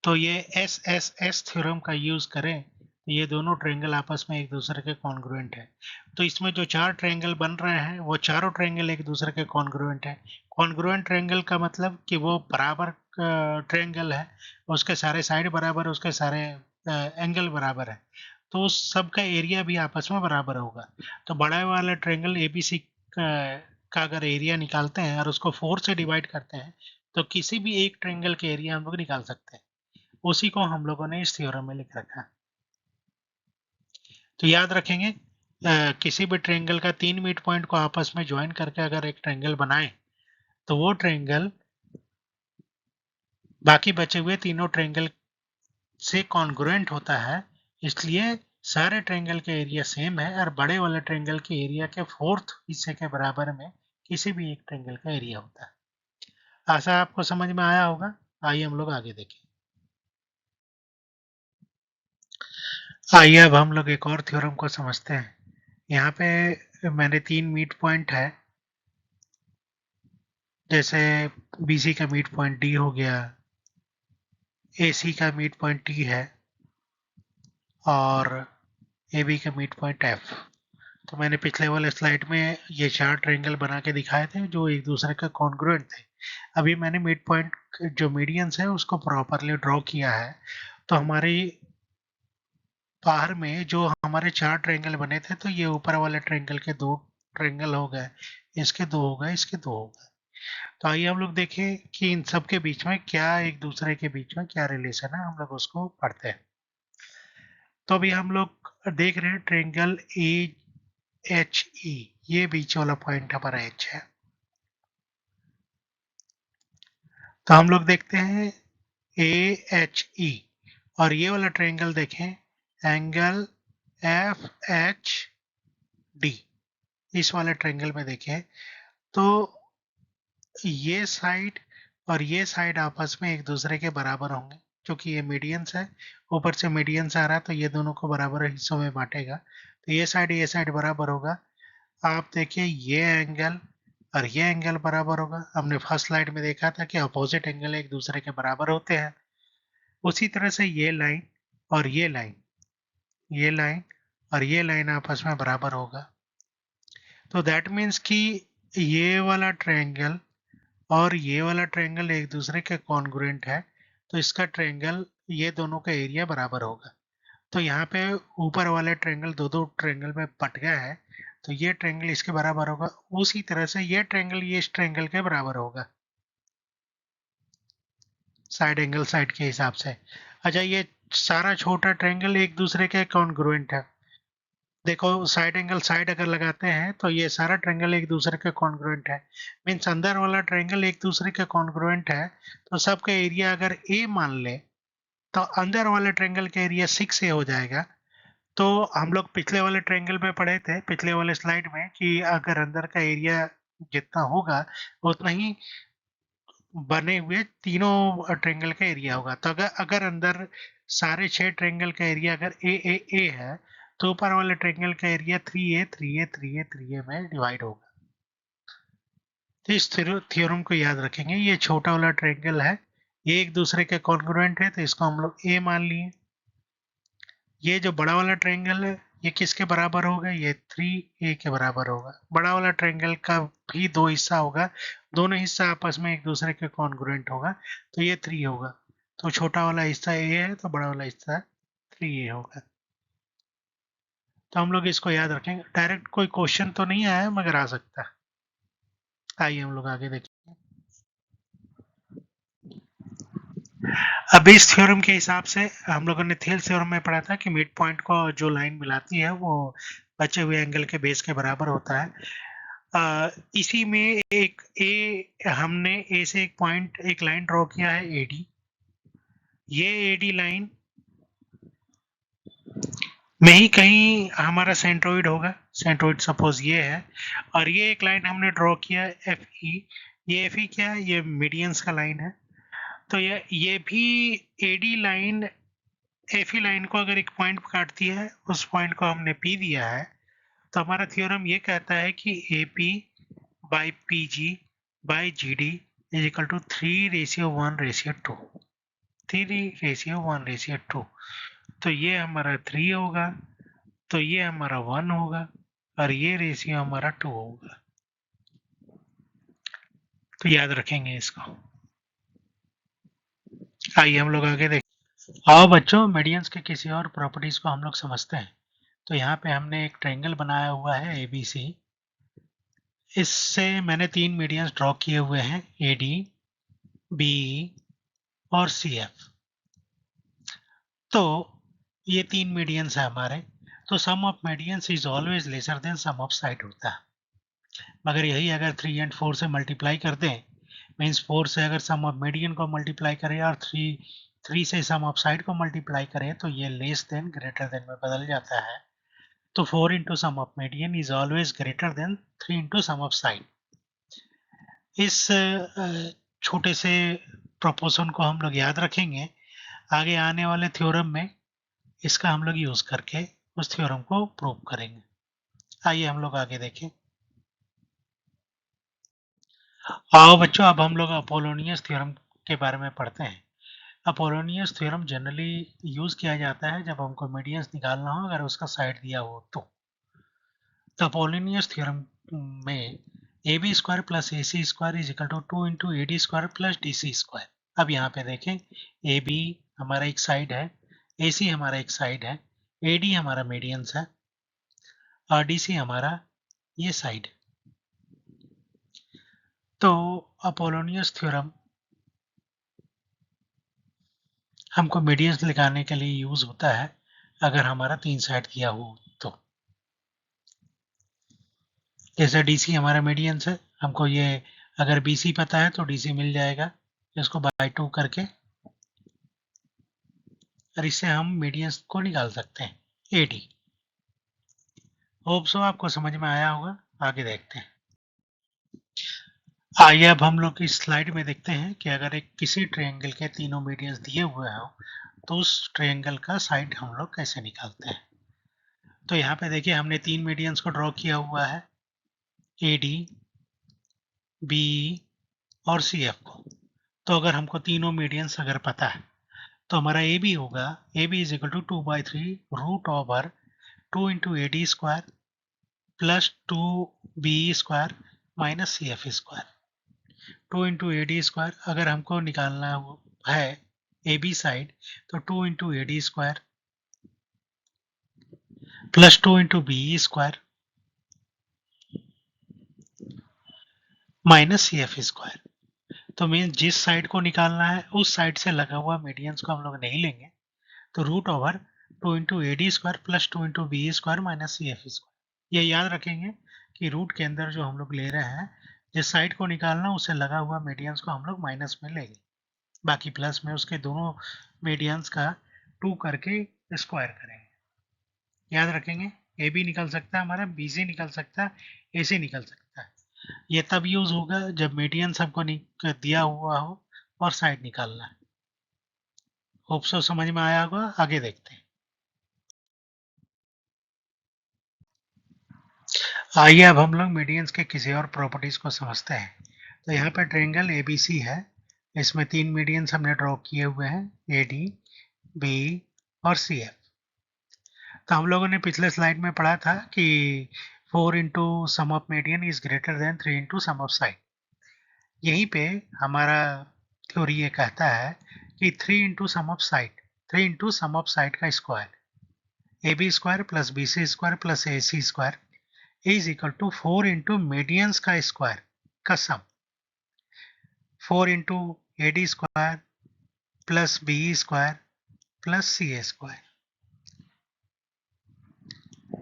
Speaker 1: तो ये एस थ्योरम का यूज करें तो ये दोनों ट्रायंगल आपस में एक दूसरे के कॉन्ग्रुएंट है। तो इसमें जो 4 ट्रायंगल बन रहे हैं वो चारों ट्रायंगल एक दूसरे के कॉन्ग्रुएंट है। कॉन्ग्रुएंट ट्रायंगल का मतलब कि वो बराबर ट्रायंगल है, उसके सारे साइड बराबर, उसके सारे एंगल बराबर है, तो उस सब का एरिया भी आपस में बराबर होगा। तो बड़ा वाला ट्रायंगल एबीसी का अगर एरिया निकालते हैं और उसको 4 से डिवाइड करते हैं तो किसी भी एक ट्रायंगल के एरिया हम लोग निकाल सकते हैं। उसी को हम लोगों ने इस थ्योरम में लिख रखा है। तो याद रखेंगे किसी भी ट्रायंगल का 3 मिड पॉइंट को आपस में ज्वाइन करके अगर एक ट्रायंगल बनाए तो वो ट्रायंगल बाकी बचे हुए तीनों ट्रायंगल से कॉन्ग्रुएंट होता है। इसलिए सारे ट्रायंगल के एरिया सेम है और बड़े वाले ट्रायंगल के एरिया के 4th हिस्से के बराबर में किसी भी एक ट्रायंगल का एरिया होता है। आशा आपको समझ में आया होगा। आइए हम लोग आगे देखें। आइए अब हम लोग एक और थ्योरम को समझते हैं। यहाँ पे मैंने 3 मिड पॉइंट है, जैसे BC का मिड पॉइंट D हो गया, AC का मिड पॉइंट T है, और AB का मिड पॉइंट F। तो मैंने पिछले वाले स्लाइड में ये 4 ट्रायंगल बना के दिखाए थे जो एक दूसरे का कॉन्ग्रुएंट थे। अभी मैंने मिड पॉइंट जो मीडियंस है उसको प्रॉपरली ड्रॉ किया है। तो हमारी बाहर में जो हमारे 4 ट्रायंगल बने थे, तो ये ऊपर वाले ट्रायंगल के 2 ट्रायंगल हो गए, इसके 2 हो गए, इसके 2 हो गए। तो आइए हम लोग देखें कि इन सब के बीच में क्या एक दूसरे के बीच में क्या रिलेशन है, हम लोग उसको पढ़ते हैं। तो अभी हम लोग देख रहे हैं ट्रेंगल ए एच ई, ये बीच वाला पॉइंट हमारा एच है। तो हम लोग देखते हैं ए एच ई, और ये वाला ट्रेंगल देखें, एंगल एफ एच डी, इस वाले ट्रेंगल में देखें तो ये साइड और ये साइड आपस में एक दूसरे के बराबर होंगे, क्योंकि ये मीडियंस है, ऊपर से मीडियंस आ रहा है तो ये दोनों को बराबर हिस्सों में बांटेगा, तो ये साइड बराबर होगा। आप देखिए ये एंगल और ये एंगल बराबर होगा। हमने फर्स्ट स्लाइड में देखा था कि अपोजिट एंगल एक दूसरे के बराबर होते हैं। उसी तरह से ये लाइन और ये लाइन, ये लाइन और ये लाइन आपस में बराबर होगा। तो दैट मीन्स कि ये वाला ट्रायंगल और ये वाला ट्रायंगल एक दूसरे के कॉन्ग्रुएंट है, तो इसका ट्रायंगल, ये दोनों का एरिया बराबर होगा। तो यहाँ पे ऊपर वाले ट्रायंगल दो दो ट्रायंगल में बट गया है, तो ये ट्रायंगल इसके बराबर होगा। उसी तरह से ये ट्रायंगल ये इस ट्रायंगल के बराबर होगा, साइड एंगल साइड के हिसाब से। अच्छा, ये सारा छोटा ट्रायंगल एक दूसरे के कॉन्ग्रुएंट है। देखो साइड एंगल साइड अगर लगाते हैं तो ये सारा ट्रायंगल एक दूसरे के कॉन्ग्रुएंट है, मीन्स अंदर वाला ट्रायंगल एक दूसरे के कॉन्ग्रुएंट है। तो सबका एरिया अगर ए मान ले तो अंदर वाले ट्रायंगल का एरिया 6a हो जाएगा। तो हम लोग पिछले वाले ट्रायंगल में पढ़े थे, पिछले वाले स्लाइड में, कि अगर अंदर का एरिया जितना होगा उतना ही बने हुए तीनों ट्रायंगल का एरिया होगा। तो अगर अगर अंदर सारे 6 ट्रायंगल का एरिया अगर ए है, तो ऊपर वाले ट्रायंगल का एरिया 3a में डिवाइड होगा। तो इस थ्योरम को याद रखेंगे। ये छोटा वाला ट्रायंगल है, ये एक दूसरे के कॉन्ग्रुएंट है, तो इसको हम लोग ए मान लिए। ये जो बड़ा वाला ट्रायंगल है ये किसके बराबर होगा, ये 3a के बराबर होगा। बड़ा वाला ट्रायंगल का भी दो हिस्सा होगा, दोनों हिस्सा आपस में एक दूसरे के कॉन्ग्रुएंट होगा, तो ये 3 होगा। तो छोटा वाला हिस्सा a है तो बड़ा वाला हिस्सा 3a होगा। तो हम लोग इसको याद रखेंगे। डायरेक्ट कोई क्वेश्चन तो नहीं आया मगर आ सकता है। आइए हम लोग आगे देखिए। अब इस थ्योरम के हिसाब से हम लोगों ने थेल्स थ्योरम में पढ़ा था कि मिड पॉइंट को जो लाइन मिलाती है वो बचे हुए एंगल के बेस के बराबर होता है। इसी में एक ए, हमने ए से एक पॉइंट, एक लाइन ड्रॉ किया है एडी। ये एडी लाइन में ही कहीं हमारा सेंट्रोइड होगा, सेंट्रोइड सपोज ये है। और ये एक लाइन हमने ड्रॉ किया है एफ ई। ये एफ ई क्या है, ये मीडियंस का लाइन है। तो ये भी AD line F E line को अगर एक पॉइंट काटती है, उस पॉइंट को हमने पी दिया है, तो हमारा थ्योरम ये कहता है कि A P by P G by G D is equal to 3:1:2, 3:1:2। तो ये हमारा 3 होगा, तो ये हमारा 1 होगा, और ये रेशियो हमारा 2 होगा। तो याद रखेंगे इसको। आइए हम लोग आगे देखें। आओ बच्चों, मीडियंस के किसी और प्रॉपर्टीज को हम लोग समझते हैं। तो यहाँ पे हमने एक ट्रायंगल बनाया हुआ है ABC। इससे मैंने 3 मीडियंस ड्रॉ किए हुए हैं, AD, BE और CF। तो ये 3 मीडियंस है हमारे। तो sum of medians is always lesser than sum of side होता है। मगर यही अगर 3 एंड 4 से मल्टीप्लाई कर दें, मीन्स 4 से अगर सम ऑफ मीडियन को मल्टीप्लाई करें और 3 से सम ऑफ साइड को मल्टीप्लाई करें, तो ये लेस देन ग्रेटर देन में बदल जाता है। तो 4 into sum of median is always greater than 3 into sum of side. इस छोटे से प्रोपोर्शन को हम लोग याद रखेंगे। आगे आने वाले थ्योरम में इसका हम लोग यूज करके उस थ्योरम को प्रूव करेंगे। आइए हम लोग आगे देखें। आओ बच्चों, अब हम लोग अपोलोनियस थ्योरम के बारे में पढ़ते हैं। अपोलोनियस थ्योरम जनरली यूज किया जाता है जब हमको मीडियंस निकालना हो, अगर उसका साइड दिया हो तो। अपोलोनियस थ्योरम में A B square plus A C square is equal to 2 into A D square plus D C square. अब यहाँ पे देखें, ए बी हमारा एक साइड है, ए सी हमारा एक साइड है, ए डी हमारा मीडियंस है, और डी सी हमारा ये साइड। तो अपोलोनियस थ्योरम हमको मीडियंस निकालने के लिए यूज होता है। अगर हमारा 3 साइड दिया हो तो। जैसे DC हमारा मीडियन है, हमको ये अगर BC पता है तो DC मिल जाएगा, इसको बाय 2 करके, और इससे हम मीडियंस को निकाल सकते हैं AD। होप सो आपको समझ में आया होगा। आगे देखते हैं। आइए अब हम लोग इस स्लाइड में देखते हैं कि अगर एक किसी ट्रायंगल के तीनों मीडियंस दिए हुए हो तो उस ट्रायंगल का साइड हम लोग कैसे निकालते हैं। तो यहाँ पे देखिए हमने 3 मीडियंस को ड्रॉ किया हुआ है, AD, BE और CF को। तो अगर हमको तीनों मीडियंस अगर पता है तो हमारा AB होगा, AB is equal to 2/3 root over 2 into AD square plus 2BE square minus CF square. 2 into AD square अगर हमको निकालना है AB साइड तो 2 into AD square plus 2 into BE square minus CF square. तो mean जिस साइड को निकालना है उस साइड से लगा हुआ मीडियंस को हम लोग नहीं लेंगे, तो root over 2 into AD square plus 2 into BE square minus CF square. ये याद रखेंगे कि रूट के अंदर जो हम लोग ले रहे हैं, जिस साइड को निकालना उससे लगा हुआ मीडियंस को हम लोग माइनस में लेंगे, बाकी प्लस में उसके दोनों मीडियंस का 2 करके स्क्वायर करेंगे। याद रखेंगे ए बी निकल सकता है हमारा, बी सी निकल सकता है, ए सी निकल सकता है। ये तब यूज होगा जब मीडियंस हमको दिया हुआ हो और साइड निकालना है। होप सो समझ में आया होगा। आगे देखते हैं। आइए अब हम लोग मीडियंस के किसी और प्रॉपर्टीज को समझते हैं। तो यहाँ पर ट्रायंगल ABC है, इसमें 3 मीडियंस हमने ड्रॉ किए हुए हैं, AD, BE और CF। तो हम लोगों ने पिछले स्लाइड में पढ़ा था कि 4 into sum of median is greater than 3 into sum of side. यहीं पे हमारा थ्योरी ये कहता है कि 3 into sum of side, 3 into sum of side का square, AB square plus BC square plus AC square is equal to 4 into medians का square का sum, 4 into AD square plus BE square plus CA square.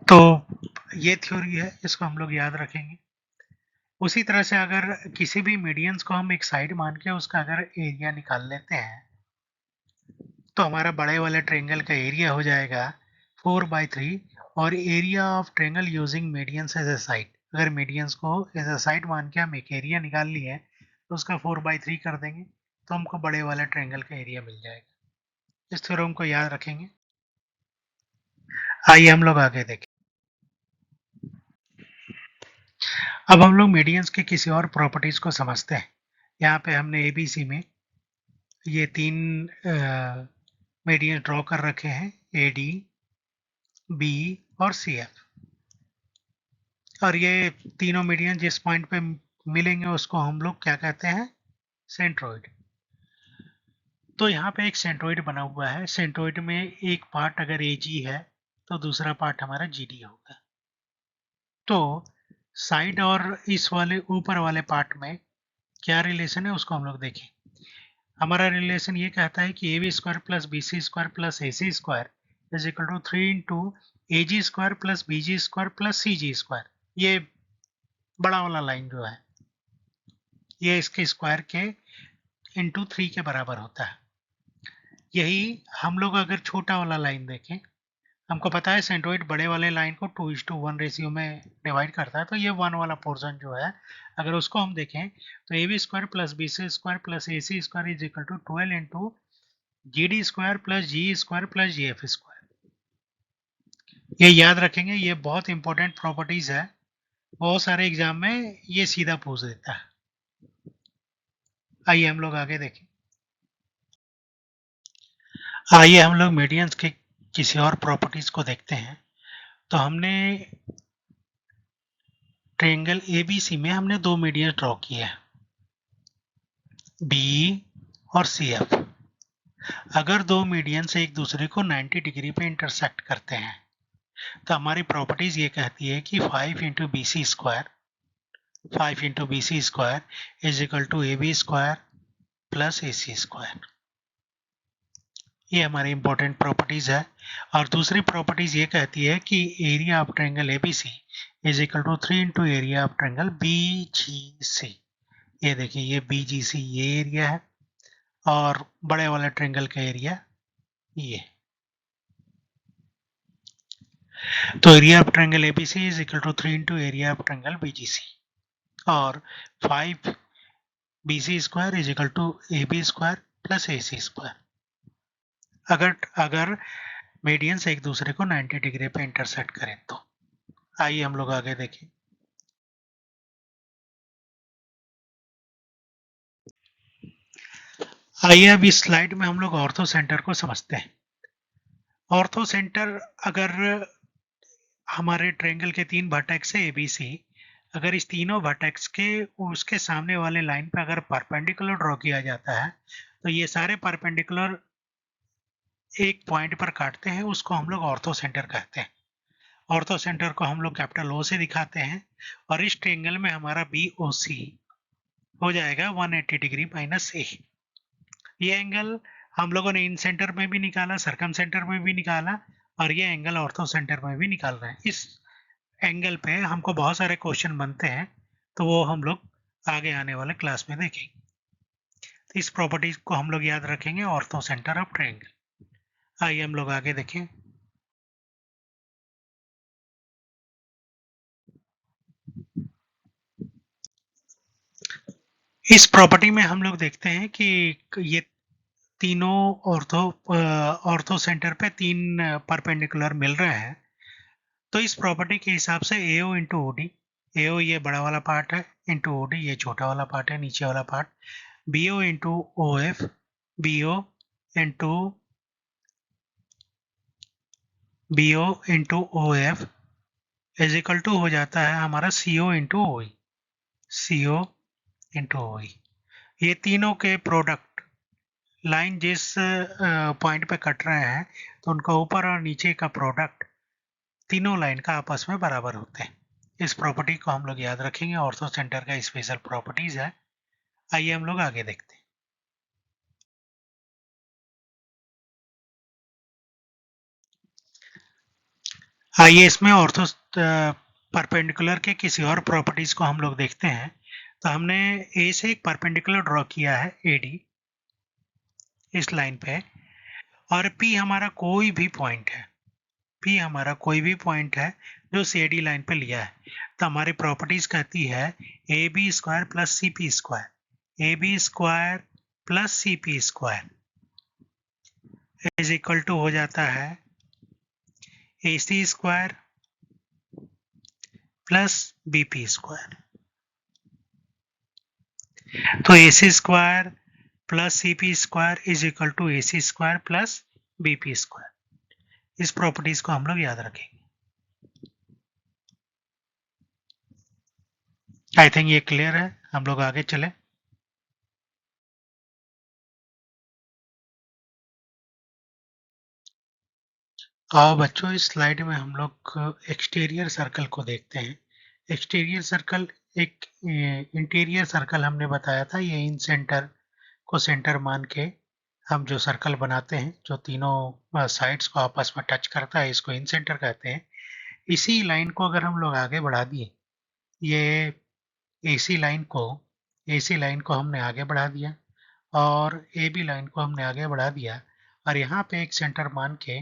Speaker 1: तो ये theory है, इसको हम लोग याद रखेंगे। उसी तरह से अगर किसी भी मीडियंस को हम एक साइड मान के उसका अगर एरिया निकाल लेते हैं तो हमारा बड़े वाले ट्रायंगल का एरिया हो जाएगा 4/3, और area of triangle using medians as a side. अगर मीडियंस को एज ए साइड मान के हम एक एरिया निकाल लिए तो उसका 4/3 कर देंगे तो हमको बड़े वाले ट्रायंगल का एरिया मिल जाएगा। इस थ्योरम को याद रखेंगे। आइए हम लोग आगे देखें। अब हम लोग मीडियंस के किसी और प्रॉपर्टीज को समझते हैं। यहाँ पे हमने ABC में ये 3 मीडियन ड्रॉ कर रखे हैं, AD, BE और CF। और ये तीनों मीडियन जिस पॉइंट पे मिलेंगे उसको हम लोग क्या कहते हैं, सेंट्रोइड। तो यहाँ पे एक सेंट्रोइड बना हुआ है। सेंट्रोइड में एक पार्ट अगर AG है तो दूसरा पार्ट हमारा GD होगा। तो साइड और इस वाले ऊपर वाले पार्ट में क्या रिलेशन है उसको हम लोग देखें। हमारा रिलेशन ये कहता है कि AB square plus BC square plus AC square is equal to 3 into AG square plus BG square plus CG square. ये बड़ा वाला लाइन जो है ये इसके स्क्वायर के इंटू 3 के बराबर होता है। यही हम लोग अगर छोटा वाला लाइन देखें, हमको पता है सेंट्रोइड बड़े वाले लाइन को 2:1 रेशियो में डिवाइड करता है, तो ये 1 वाला पोर्शन जो है अगर उसको हम देखें तो AB square plus BC square plus AC square is equal to 12 into GD square plus GE square plus GF square. ये याद रखेंगे, ये बहुत इंपॉर्टेंट प्रॉपर्टीज है, बहुत सारे एग्जाम में ये सीधा पूछ देता है। आइए हम लोग आगे देखें। आइए हम लोग मीडियंस के किसी और प्रॉपर्टीज को देखते हैं। तो हमने ट्रायंगल ABC में हमने 2 मीडियंस ड्रॉ किए हैं, BE और CF। अगर 2 मीडियंस एक दूसरे को 90 डिग्री पे इंटरसेक्ट करते हैं तो हमारी प्रॉपर्टीज ये कहती है कि 5 into BC square, 5 into BC square is equal to AB square plus AC square. ये हमारी इंपॉर्टेंट प्रॉपर्टीज है। और दूसरी प्रॉपर्टीज ये कहती है कि area of triangle ABC is equal to 3 into area of triangle BGC. ये देखिए, ये बीजीसी ये एरिया है और बड़े वाले ट्रायंगल का एरिया ये। तो area of triangle ABC is equal to 3 into area of triangle BGC, और 5 BC square is equal to AB square plus AC square, अगर मीडियंस एक दूसरे को 90 डिग्री पे इंटरसेक्ट करें तो। आइए हम लोग आगे देखें। आइए अब इस स्लाइड में हम लोग ऑर्थो सेंटर को समझते हैं। ऑर्थो सेंटर, अगर हमारे ट्रायंगल के 3 वर्टेक्स है ABC, अगर इस तीनों वर्टेक्स के उसके सामने वाले लाइन पे अगर परपेंडिकुलर ड्रॉ किया जाता है तो ये सारे परपेंडिकुलर एक पॉइंट पर काटते हैं, उसको हम लोग ऑर्थो सेंटर कहते हैं। ऑर्थो सेंटर को हम लोग कैपिटल O से दिखाते हैं, और इस ट्रायंगल में हमारा BOC हो जाएगा 180 डिग्री माइनस A। ये एंगल हम लोगों ने इन सेंटर में भी निकाला, सरकम सेंटर में भी निकाला, और ये एंगल ऑर्थो सेंटर में भी निकाल रहे हैं। इस एंगल पे हमको बहुत सारे क्वेश्चन बनते हैं, तो वो हम लोग आगे आने वाले क्लास में देखेंगे। तो इस प्रॉपर्टी को हम लोग याद रखेंगे, ऑर्थो सेंटर ऑफ ट्रायंगल। आइए हम लोग आगे देखें। इस प्रॉपर्टी में हम लोग देखते हैं कि ये तीनों ऑर्थो सेंटर पे 3 परपेंडिकुलर मिल रहे हैं। तो इस प्रॉपर्टी के हिसाब से AO इंटू OD, AO ये बड़ा वाला पार्ट है, इंटू OD ये छोटा वाला पार्ट है, नीचे वाला part, BO into OF, BO into OF is equal to हो जाता है हमारा CO into OE, CO into OE। ये तीनों के प्रोडक्ट लाइन जिस पॉइंट पे कट रहे हैं तो उनका ऊपर और नीचे का प्रोडक्ट तीनों लाइन का आपस में बराबर होते हैं। इस प्रॉपर्टी को हम लोग याद रखेंगे, ऑर्थो सेंटर का स्पेशल प्रॉपर्टीज है। आइए हम लोग आगे देखते हैं। आइए इसमें ऑर्थो परपेंडिकुलर के किसी और प्रॉपर्टीज को हम लोग देखते हैं। तो हमने ए से एक परपेंडिकुलर ड्रॉ किया है AD इस लाइन पे, और P हमारा कोई भी पॉइंट है, P हमारा कोई भी पॉइंट है जो CD लाइन पे लिया है। तो हमारी प्रॉपर्टीज कहती है AB square plus CP square, AB square plus CP square is equal to हो जाता है AC square plus BP square. तो AC square plus CP square is equal to AC square plus BP square. इस properties को हम लोग याद रखेंगे। आई थिंक ये क्लियर है, हम लोग आगे चले। आओ बच्चों, इस स्लाइड में हम लोग एक्सटीरियर सर्कल को देखते हैं। एक्सटीरियर सर्कल एक इंटीरियर सर्कल हमने बताया था, ये इन सेंटर को सेंटर मान के हम जो सर्कल बनाते हैं जो तीनों साइड्स को आपस में टच करता है, इसको इन सेंटर कहते हैं। इसी लाइन को अगर हम लोग आगे बढ़ा दिए, ये AC लाइन को हमने आगे बढ़ा दिया, और AB लाइन को हमने आगे बढ़ा दिया, और यहाँ पे एक सेंटर मान के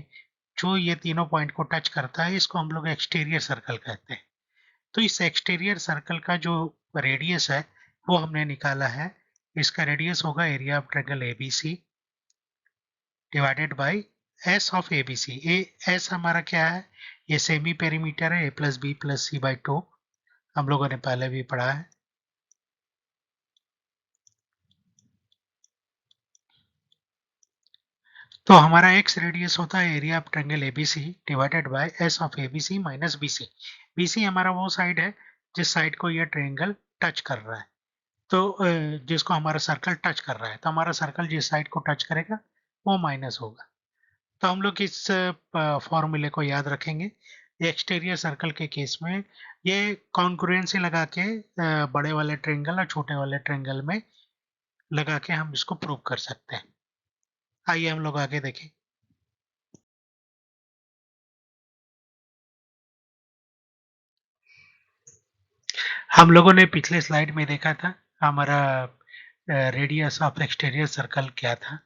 Speaker 1: जो ये तीनों पॉइंट को टच करता है, इसको हम लोग एक्सटीरियर सर्कल कहते हैं। तो इस एक्सटीरियर सर्कल का जो रेडियस है वो हमने निकाला है। इसका रेडियस होगा area of triangle ABC divided by S of ABC। S हमारा क्या है, ये सेमी पेरीमीटर है, A plus B plus C by 2, हम लोगों ने पहले भी पढ़ा है। तो हमारा x रेडियस होता है area of triangle ABC divided by S of ABC minus BC। BC हमारा वो साइड है जिस साइड को ये ट्रायंगल टच कर रहा है, तो जिसको हमारा सर्कल टच कर रहा है, तो हमारा सर्कल जिस साइड को टच करेगा वो माइनस होगा। तो हम लोग इस फॉर्मूले को याद रखेंगे। एक्सटीरियर सर्कल के केस में ये कॉन्ग्रुएंसी लगा के बड़े वाले ट्रायंगल और छोटे वाले ट्रायंगल में लगा के हम इसको प्रूव कर सकते हैं। आइए हम लोग आगे देखें। हम लोगों ने पिछले स्लाइड में देखा था हमारा रेडियस ऑफ एक्सटीरियर सर्कल क्या था।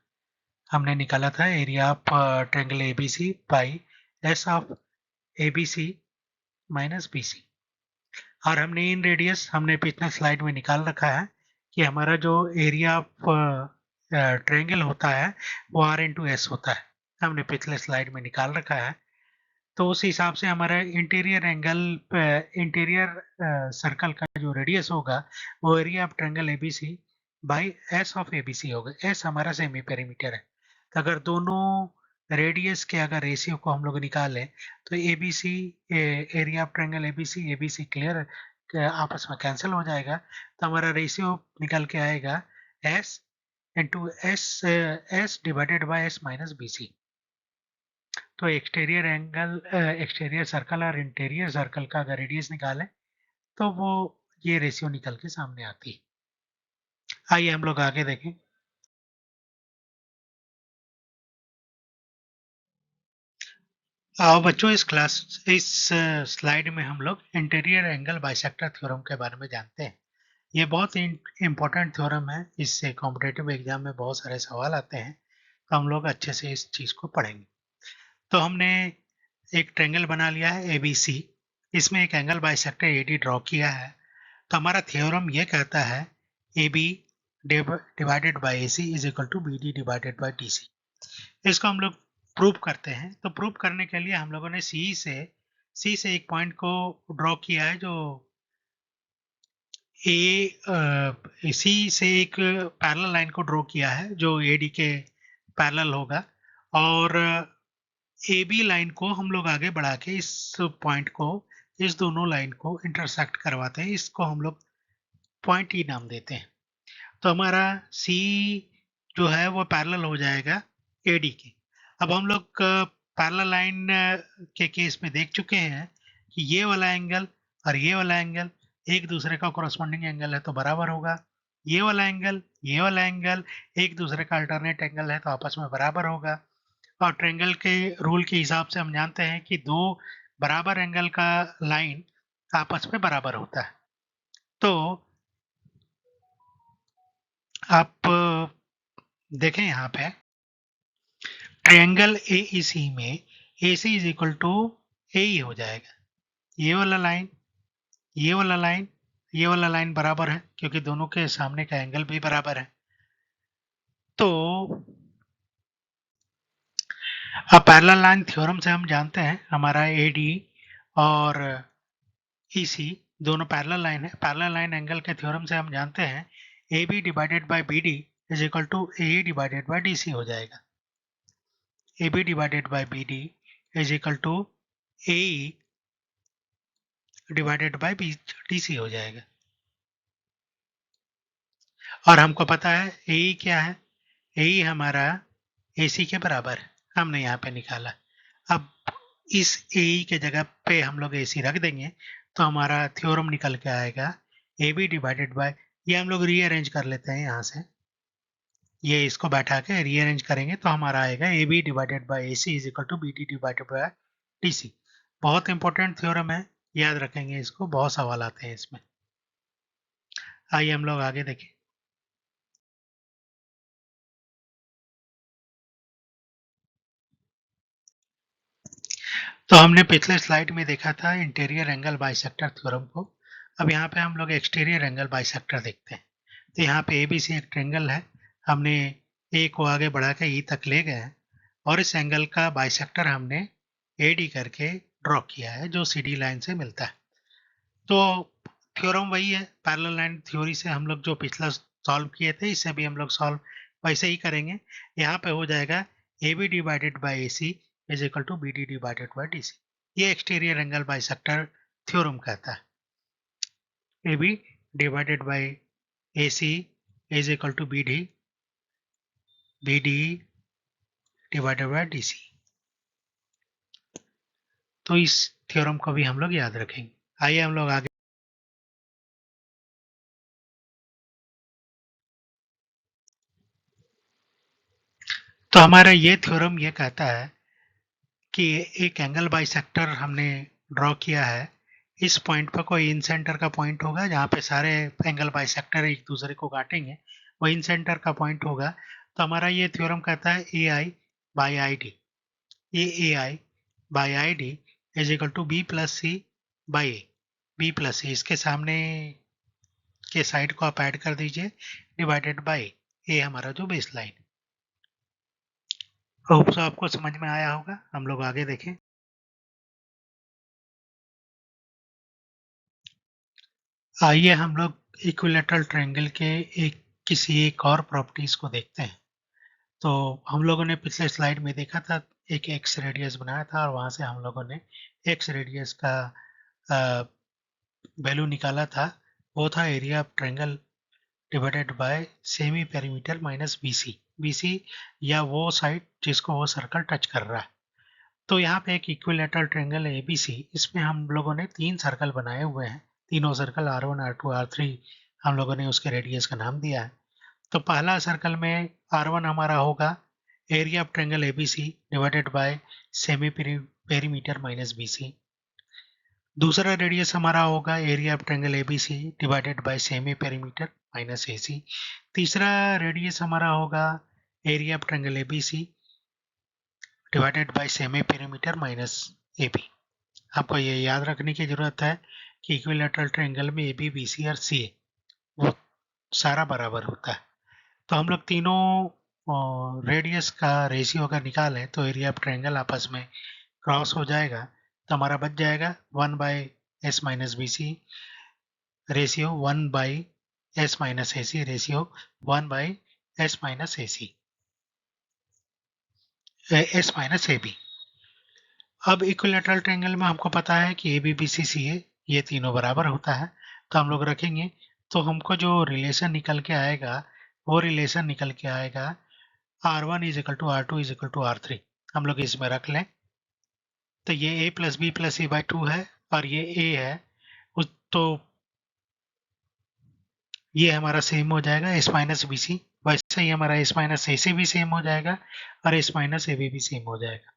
Speaker 1: हमने निकाला था area of triangle ABC by S of ABC minus BC. और हमने इन रेडियस हमने पिछले स्लाइड में निकाल रखा है कि हमारा जो एरिया ऑफ ट्रायंगल होता है वो आर इंटू एस होता है। हमने पिछले स्लाइड में निकाल रखा है। तो उस हिसाब से हमारा इंटीरियर एंगल इंटीरियर सर्कल का जो रेडियस होगा वो area of triangle ABC by S of ABC होगा। एस हमारा सेमी पेरीमीटर है। तो अगर दोनों रेडियस के अगर रेशियो को हम लोग निकालें तो ABC area of triangle ABC ABC clear आपस में कैंसिल हो जाएगा। तो हमारा रेशियो निकल के आएगा S into S S divided by S minus BC. तो एक्सटीरियर एंगल एक्सटीरियर सर्कल और इंटीरियर सर्कल का अगर रेडियस निकालें तो वो ये रेशियो निकल के सामने आती है। आइए हम लोग आगे देखें। बच्चों इस स्लाइड में हम लोग इंटीरियर एंगल बाइसेक्टर थ्योरम के बारे में जानते हैं। ये बहुत इंपॉर्टेंट थ्योरम है। इससे कॉम्पिटेटिव एग्जाम में बहुत सारे सवाल आते हैं। तो हम लोग अच्छे से इस चीज को पढ़ेंगे। तो हमने एक ट्रायंगल बना लिया है एबीसी। इसमें एक एंगल बाइसेक्टर एडी ड्रॉ किया है। तो हमारा थ्योरम ये कहता है A B divided by A C is equal to B D divided by D C. इसको हम लोग प्रूव करते हैं। तो प्रूव करने के लिए हम लोगों ने सी से एक पॉइंट को ड्रॉ किया है जो सी से एक पैरेलल लाइन को ड्रॉ किया है जो ए डी के पैरेलल होगा। और ए बी लाइन को हम लोग आगे बढ़ा के इस पॉइंट को इस दोनों लाइन को इंटरसेक्ट करवाते हैं। इसको हम लोग पॉइंट ई नाम देते हैं। तो हमारा सी जो है वो पैरेलल हो जाएगा एडी के। अब हम लोग पैरेलल लाइन के केस में देख चुके हैं कि ये वाला एंगल और ये वाला एंगल एक दूसरे का कॉरस्पॉन्डिंग एंगल है तो बराबर होगा। ये वाला एंगल एक दूसरे का अल्टरनेट एंगल है तो आपस में बराबर होगा। और ट्रायंगल के रूल के हिसाब से हम जानते हैं कि दो बराबर एंगल का लाइन आपस में बराबर होता है। तो आप देखें यहाँ पे ट्रायंगल AEC में AC is equal to AE हो जाएगा। ये वाला लाइन ये वाला लाइन ये वाला लाइन बराबर है क्योंकि दोनों के सामने का एंगल भी बराबर है। तो अब पैरेलल लाइन थ्योरम से हम जानते हैं हमारा AD और EC दोनों पैरेलल लाइन है। पैरेलल लाइन एंगल के थ्योरम से हम जानते हैं AB divided by BD is equal to AE divided by DC हो जाएगा। AB divided by BD is equal to AE divided by DC हो जाएगा। और हमको पता है AE क्या है। AE हमारा AC के बराबर है। हमने यहाँ पे निकाला। अब इस AE के जगह पे हम लोग AC रख देंगे तो हमारा थ्योरम निकल के आएगा AB डिवाइडेड बाय, ये हम लोग रीअरेंज कर लेते हैं यहाँ से। ये इसको बैठा के रीअरेंज करेंगे तो हमारा आएगा AB divided by AC is equal to BD divided by DC। बहुत इंपॉर्टेंट थ्योरम है, याद रखेंगे इसको, बहुत सवाल आते हैं इसमें। आइए हम लोग आगे देखें। तो हमने पिछले स्लाइड में देखा था इंटीरियर एंगल बाइसेक्टर थ्योरम को। अब यहाँ पे हम लोग एक्सटीरियर एंगल बाइसेक्टर देखते हैं। तो यहाँ पे ABC एक ट्रायंगल है। हमने ए को आगे बढ़ा के ई तक ले गए हैं और इस एंगल का बाइसेक्टर हमने AD करके ड्रॉ किया है जो CD लाइन से मिलता है। तो थ्योरम वही है, पैरेलल लाइन थ्योरी से हम लोग जो पिछला सॉल्व किए थे इससे भी हम लोग सॉल्व वैसे ही करेंगे। यहाँ पे हो जाएगा AB divided by AC is equal to BD divided by DC। ये एक्सटीरियर एंगल बाइसेक्टर थ्योरम कहता है। AB divided by AC is equal to BD divided by DC। तो इस थ्योरम को भी हम लोग याद रखेंगे। आइए हम लोग आगे। तो हमारा ये थ्योरम ये कहता है कि एक एंगल बाइसेक्टर हमने ड्रॉ किया है इस पॉइंट पर कोई इन सेंटर का पॉइंट होगा जहाँ पे सारे एंगल बाइसेक्टर एक दूसरे को काटेंगे, वो इन सेंटर का पॉइंट होगा। तो हमारा ये थ्योरम कहता है A I by I D, A I by I D is equal to B plus C by A, B plus C इसके सामने के साइड को आप ऐड कर दीजिए डिवाइडेड बाई ए हमारा जो बेस लाइन। होप सो आपको समझ में आया होगा। हम लोग आगे देखें। आइए हम लोग इक्विलेटरल ट्रायंगल के किसी एक और प्रॉपर्टीज को देखते हैं। तो हम लोगों ने पिछले स्लाइड में देखा था, एक एक्स रेडियस बनाया था और वहां से हम लोगों ने एक्स रेडियस का वैल्यू निकाला था। वो था area of triangle divided by semi perimeter minus BC, BC या वो साइड जिसको वो सर्कल टच कर रहा है। तो यहाँ पे एक इक्विलेटरल ट्रायंगल है एबीसी, इसमें हम लोगों ने 3 सर्कल बनाए हुए हैं। तीनों सर्कल R1, R2, R3 हम लोगों ने उसके रेडियस का नाम दिया है। तो पहला सर्कल में R1 हमारा होगा area of triangle ABC divided by semi perimeter minus BC. दूसरा रेडियस हमारा होगा area of triangle ABC divided by semi perimeter minus AC. तीसरा रेडियस हमारा होगा area of triangle ABC divided by semi perimeter minus AB. आपको ये याद रखने की जरूरत है कि इक्विलेटरल ट्रायंगल में एबी, बीसी और सी वो सारा बराबर होता है। तो हम लोग तीनों रेडियस का रेशियो अगर निकालें तो एरिया ऑफ ट्रायंगल आपस में क्रॉस हो जाएगा। तो हमारा बच जाएगा 1 by S minus B C ratio 1 by S minus A C ratio 1 by S minus A C, S minus A B. अब इक्विलेटरल ट्रायंगल में हमको पता है कि ए बी बी सी सी ए ये तीनों बराबर होता है। तो हम लोग रखेंगे तो हमको जो रिलेशन निकल के आएगा वो रिलेशन निकल के आएगा R1 is equal to R2 is equal to R3। हम लोग इसमें रख लें तो ये a plus B plus C by 2 है और ये a है तो ये हमारा सेम हो जाएगा एस माइनस बी सी। वैसे ही हमारा एस माइनस ए सी भी सेम हो जाएगा और एस माइनस ए बी भी सेम हो जाएगा।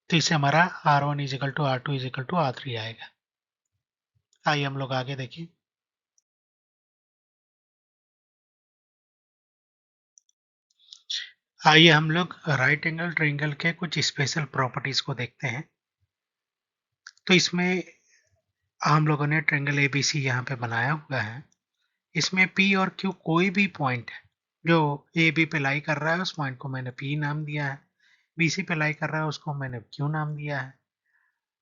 Speaker 1: तो इससे हमारा R1 is equal to R2 is equal to R3 आएगा। आइए हम लोग आगे देखिए। आइए हम लोग राइट एंगल ट्रायंगल के कुछ स्पेशल प्रॉपर्टीज को देखते हैं। तो इसमें हम लोगों ने ट्रायंगल एबीसी यहाँ पे बनाया हुआ है। इसमें पी और क्यू कोई भी पॉइंट है जो ए बी पे लाई कर रहा है, उस पॉइंट को मैंने पी नाम दिया है। बी सी पे लाई कर रहा है उसको मैंने क्यू नाम दिया है।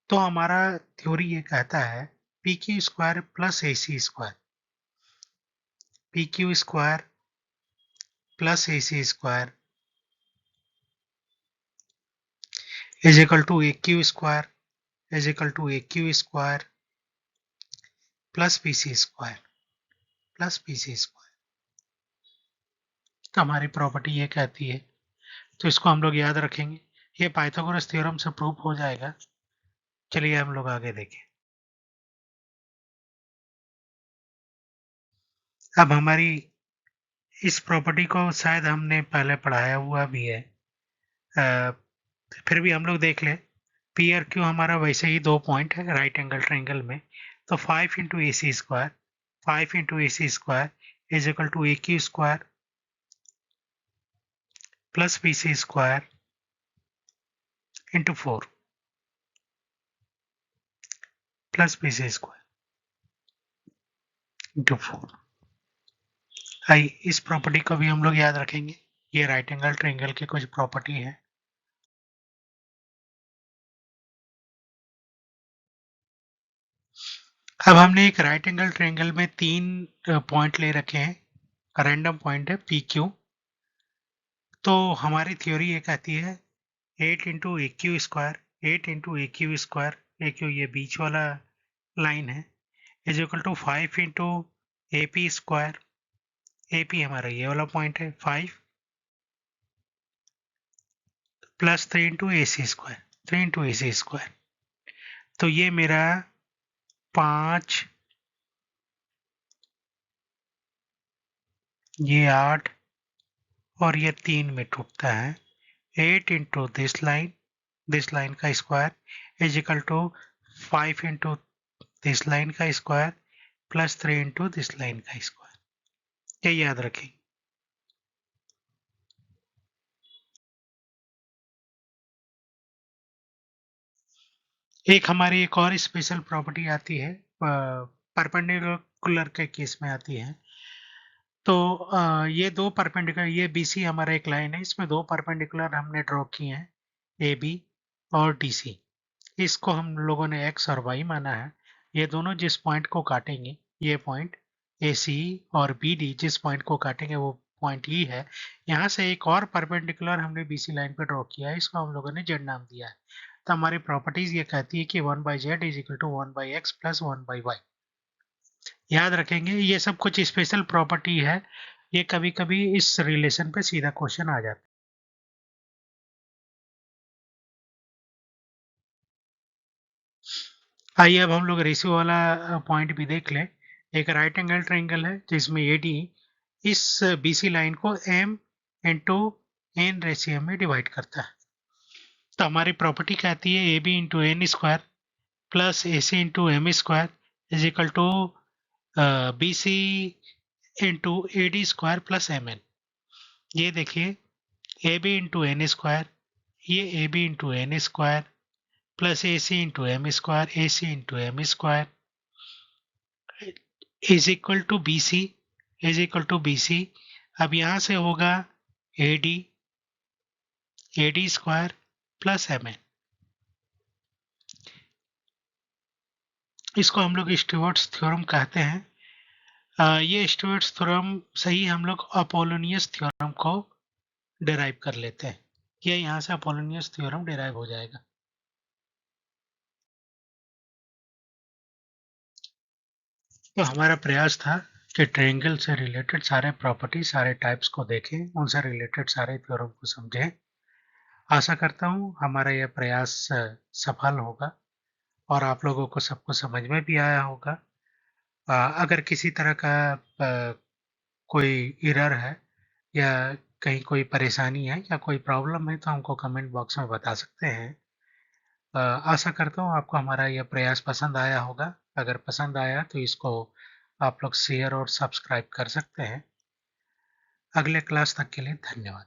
Speaker 1: तो हमारा थ्योरी ये कहता है P Q square plus A C square, P Q square plus A C square is equal to A Q square is equal to A Q square plus P C square plus P C square. तो हमारी property ये कहती है, तो इसको हम लोग याद रखेंगे। ये पाइथागोरस थ्योरम से प्रूव हो जाएगा। चलिए हम लोग आगे देखें। अब हमारी इस प्रॉपर्टी को शायद हमने पहले पढ़ाया हुआ भी है, फिर भी हम लोग देख लें। पी और क्यू हमारा वैसे ही दो पॉइंट है राइट एंगल ट्रायंगल में। तो 5 into A C square, 5 into A C square is equal to A Q square plus B C square into 4 plus B C square into 4। आई इस प्रॉपर्टी को भी हम लोग याद रखेंगे। ये राइट एंगल ट्रायंगल की कुछ प्रॉपर्टी है। अब हमने एक राइट एंगल ट्रायंगल में 3 पॉइंट ले रखे हैं, रैंडम पॉइंट है पी क्यू। तो हमारी थ्योरी ये कहती है 8 into A Q square, 8 into A Q square, A Q ये बीच वाला लाइन है, is equal to 5 into A P square, A P हमारा ये वाला पॉइंट है 5 plus 3 into A C square, 3 into A C square. तो ये मेरा 5, ये 8 और ये 3 में टूटता है। 8 इंटू दिस लाइन का square is equal to 5 into this line का square plus 3 into this line का स्क्वायर, ये याद रखें। एक हमारी एक और स्पेशल प्रॉपर्टी आती है, परपेंडिकुलर के केस में आती है। तो ये दो परपेंडिकुलर, ये BC हमारा एक लाइन है, इसमें दो परपेंडिकुलर हमने ड्रॉ किए हैं, AB और DC। इसको हम लोगों ने x और y माना है। ये दोनों जिस पॉइंट को काटेंगे, ये पॉइंट AC और BD जिस पॉइंट को काटेंगे वो पॉइंट E है। यहाँ से एक और परपेंडिकुलर हमने BC लाइन पे ड्रॉ किया है, इसको हम लोगों ने Z नाम दिया है। तो हमारी प्रॉपर्टीज ये कहती है कि 1/z is equal to 1/x plus 1/y। याद रखेंगे, ये सब कुछ स्पेशल प्रॉपर्टी है, ये कभी कभी इस रिलेशन पे सीधा क्वेश्चन आ जाता है। आइए अब हम लोग रेशियो वाला पॉइंट भी देख लें। एक राइट एंगल ट्रायंगल है जिसमें AD इस BC लाइन को m इंटू n रेशियो में डिवाइड करता है। तो हमारी प्रॉपर्टी कहती है AB into N square plus AC into M square is equal to BC into AD square plus MN। ये देखिए, AB इंटू एन स्क्वायर, ये AB into N square plus AC into M square, AC into M square is equal to BC, is equal to BC। अब यहाँ से होगा AD, AD square plus MN। इसको हम लोग स्टुअर्ट्स थ्योरम कहते हैं। ये स्टुअर्ट्स थ्योरम से ही हम लोग अपोलोनियस थ्योरम को डिराइव कर लेते हैं। ये यहाँ से अपोलोनियस थ्योरम डिराइव हो जाएगा। तो हमारा प्रयास था कि ट्रायंगल से रिलेटेड सारे प्रॉपर्टी, सारे टाइप्स को देखें, उनसे रिलेटेड सारे थ्योरम को समझें। आशा करता हूँ हमारा यह प्रयास सफल होगा और आप लोगों को सबको समझ में भी आया होगा। अगर किसी तरह का कोई एरर है या कहीं कोई परेशानी है या कोई प्रॉब्लम है तो हमको कमेंट बॉक्स में बता सकते हैं। आशा करता हूँ आपको हमारा यह प्रयास पसंद आया होगा। अगर पसंद आया तो इसको आप लोग शेयर और सब्सक्राइब कर सकते हैं। अगले क्लास तक के लिए धन्यवाद।